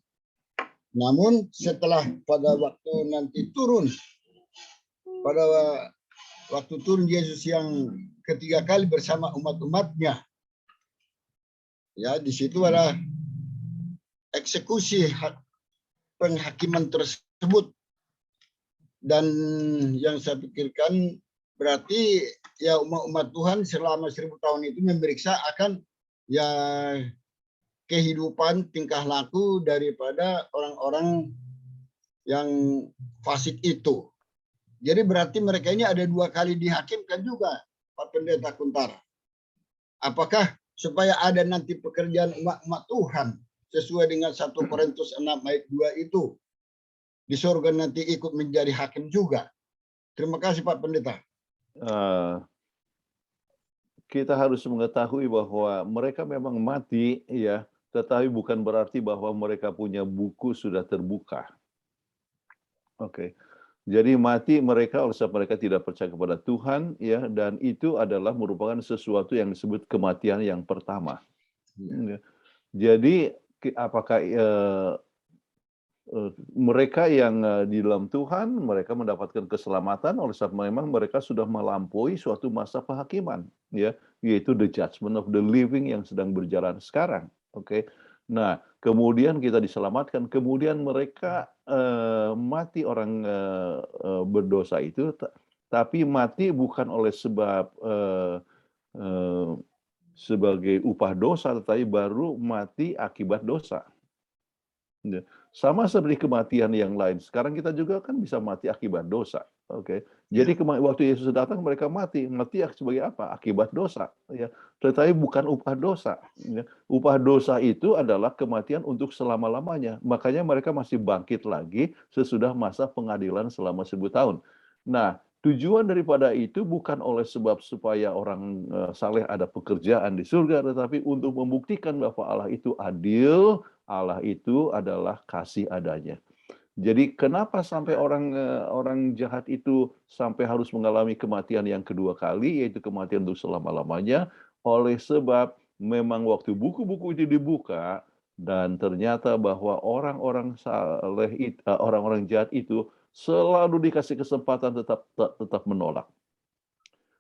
Namun setelah pada waktu nanti turun, pada waktu turun Yesus yang ketiga kali bersama umat-umatnya, ya di situ ada eksekusi penghakiman tersebut. Dan yang saya pikirkan berarti ya umat Tuhan selama 1000 tahun itu memeriksa akan ya kehidupan tingkah laku daripada orang-orang yang fasik itu. Jadi berarti mereka ini ada 2 kali dihakimkan juga, Pak Pendeta Kuntara. Apakah supaya ada nanti pekerjaan umat Tuhan sesuai dengan 1 Korintus 6 ayat 2 itu, di surga nanti ikut menjadi hakim juga. Terima kasih Pak Pendeta. Kita harus mengetahui bahwa mereka memang mati, ya, tetapi bukan berarti bahwa mereka punya buku sudah terbuka. Oke. Jadi mati mereka oleh sebab mereka tidak percaya kepada Tuhan, ya, dan itu adalah merupakan sesuatu yang disebut kematian yang pertama. Ya. Jadi apakah mereka yang di dalam Tuhan, mereka mendapatkan keselamatan oleh sebab memang mereka sudah melampaui suatu masa penghakiman, ya, yaitu the judgment of the living yang sedang berjalan sekarang. Oke. Nah, kemudian kita diselamatkan, kemudian mereka mati orang berdosa itu, tapi mati bukan oleh sebab sebagai upah dosa, tetapi baru mati akibat dosa. Sama seperti kematian yang lain. Sekarang kita juga kan bisa mati akibat dosa. Oke. Jadi waktu Yesus datang mereka mati sebagai apa? Akibat dosa. Ya. Tetapi bukan upah dosa. Ya. Upah dosa itu adalah kematian untuk selama-lamanya. Makanya mereka masih bangkit lagi sesudah masa pengadilan selama 1000 tahun. Nah, tujuan daripada itu bukan oleh sebab supaya orang saleh ada pekerjaan di surga, tetapi untuk membuktikan bahwa Allah itu adil, Allah itu adalah kasih adanya. Jadi kenapa sampai orang jahat itu sampai harus mengalami kematian yang kedua kali, yaitu kematian untuk selama-lamanya, oleh sebab memang waktu buku-buku itu dibuka dan ternyata bahwa orang-orang saleh, orang-orang jahat itu selalu dikasih kesempatan tetap menolak.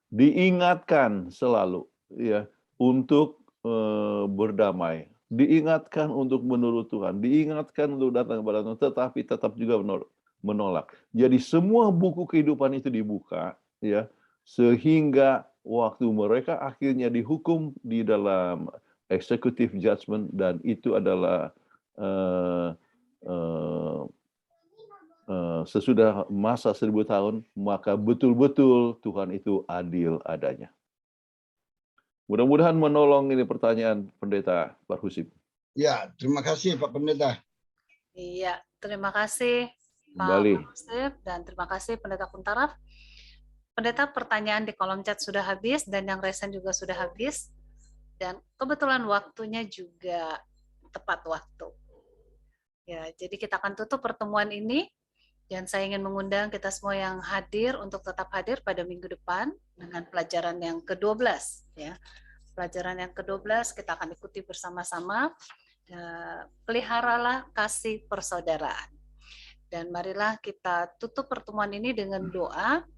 Diingatkan selalu, ya, untuk berdamai. diingatkan untuk menurut Tuhan, diingatkan untuk datang kepada Tuhan, tetapi tetap juga menolak. Jadi semua buku kehidupan itu dibuka, ya, sehingga waktu mereka akhirnya dihukum di dalam executive judgment, dan itu adalah sesudah masa 1000 tahun, maka betul-betul Tuhan itu adil adanya. Mudah-mudahan menolong ini pertanyaan Pendeta Barhusim. Ya, terima kasih Pak Pendeta. Iya, terima kasih Pak Kembali. Barhusim, dan terima kasih Pendeta Kuntaraf. Pendeta, pertanyaan di kolom chat sudah habis dan yang resen juga sudah habis. Dan kebetulan waktunya juga tepat waktu. Ya, jadi kita akan tutup pertemuan ini. Dan saya ingin mengundang kita semua yang hadir untuk tetap hadir pada minggu depan dengan pelajaran yang ke-12. Ya. Pelajaran yang ke-12 kita akan ikuti bersama-sama. Peliharalah kasih persaudaraan. Dan marilah kita tutup pertemuan ini dengan doa.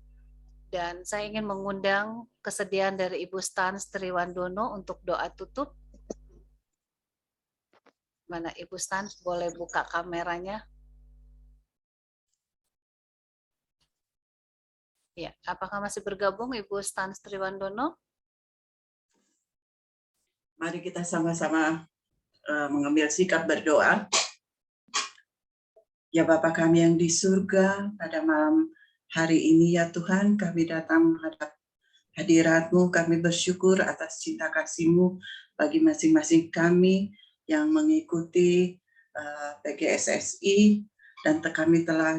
Dan saya ingin mengundang kesediaan dari Ibu Stans Triwandono untuk doa tutup. Mana Ibu Stans, boleh buka kameranya? Ya, apakah masih bergabung Ibu Stans Triwandono? Mari kita sama-sama mengambil sikap berdoa. Ya Bapa kami yang di surga, pada malam hari ini ya Tuhan, kami datang menghadap hadirat-Mu, kami bersyukur atas cinta kasih-Mu bagi masing-masing kami yang mengikuti PGSSI, dan kami telah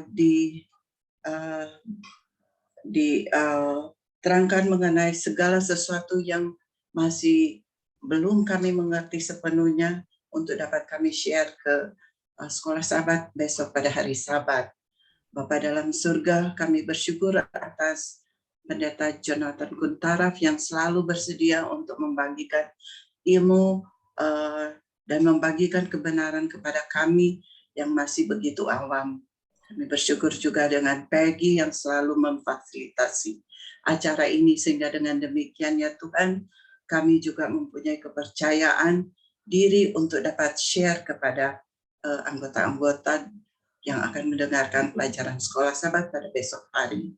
diterangkan mengenai segala sesuatu yang masih belum kami mengerti sepenuhnya untuk dapat kami share ke sekolah Sabat besok pada hari Sabat. Bapa dalam surga, kami bersyukur atas Pendeta Jonathan Kuntaraf yang selalu bersedia untuk membagikan ilmu dan membagikan kebenaran kepada kami yang masih begitu awam. Kami bersyukur juga dengan Peggy yang selalu memfasilitasi acara ini, sehingga dengan demikian ya Tuhan, kami juga mempunyai kepercayaan diri untuk dapat share kepada anggota-anggota yang akan mendengarkan pelajaran sekolah Sabat pada besok hari.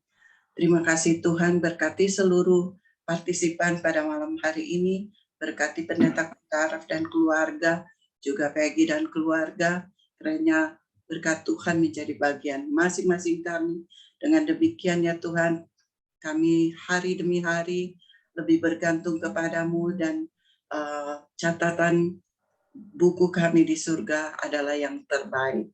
Terima kasih Tuhan, berkati seluruh partisipan pada malam hari ini, berkati Pendeta Kuntaraf dan keluarga, juga Peggy dan keluarga, kiranya berkat Tuhan menjadi bagian masing-masing kami. Dengan demikian ya Tuhan, kami hari demi hari lebih bergantung kepadamu, dan catatan buku kami di surga adalah yang terbaik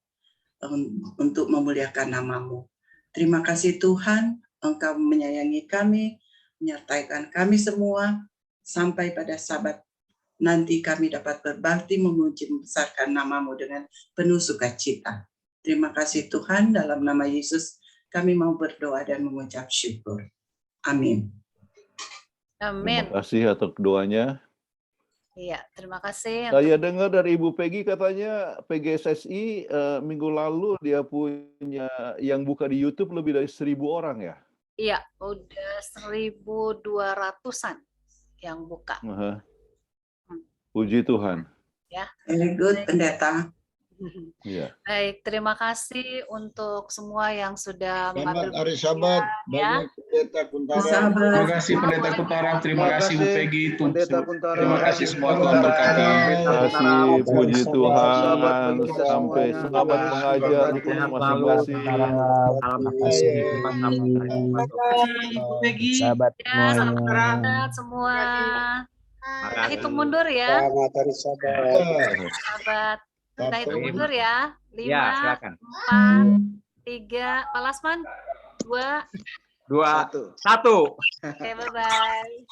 untuk memuliakan nama-Mu. Terima kasih Tuhan, Engkau menyayangi kami, menyertai kami semua, sampai pada Sabat nanti kami dapat berbakti memuji membesarkan nama-Mu dengan penuh sukacita. Terima kasih Tuhan, dalam nama Yesus kami mau berdoa dan mengucap syukur. Amin. Amin. Terima kasih atas doanya. Iya, terima kasih. Saya dengar dari Ibu Peggy, katanya PGSSI minggu lalu dia punya yang buka di YouTube lebih dari 1000 orang ya? Iya, udah 1200-an yang buka. Puji Tuhan. Ya. Very good, Pendeta. Ya. Baik, terima kasih untuk semua yang sudah Selamat mengambil hari Sabat ya. bagi Pendeta Kuntaraf. Terima kasih Pendeta Kuntaraf, terima kasih Bu Peggy, Pendeta Kuntaraf. terima kasih semua, Tuhan berkati. Terima kasih, puji Tuhan, sampai sahabat mengajar di kelas masing-masing. Terima kasih Bu Peggy. Ya, selamat semua. Kita hitung mundur ya. Selamat hari Sabat. Sahabat. Kita hitung mundur ya. 5, Ya, silakan. 4, 3, Pak Lasman, 2, 2, 1. Oke, bye-bye.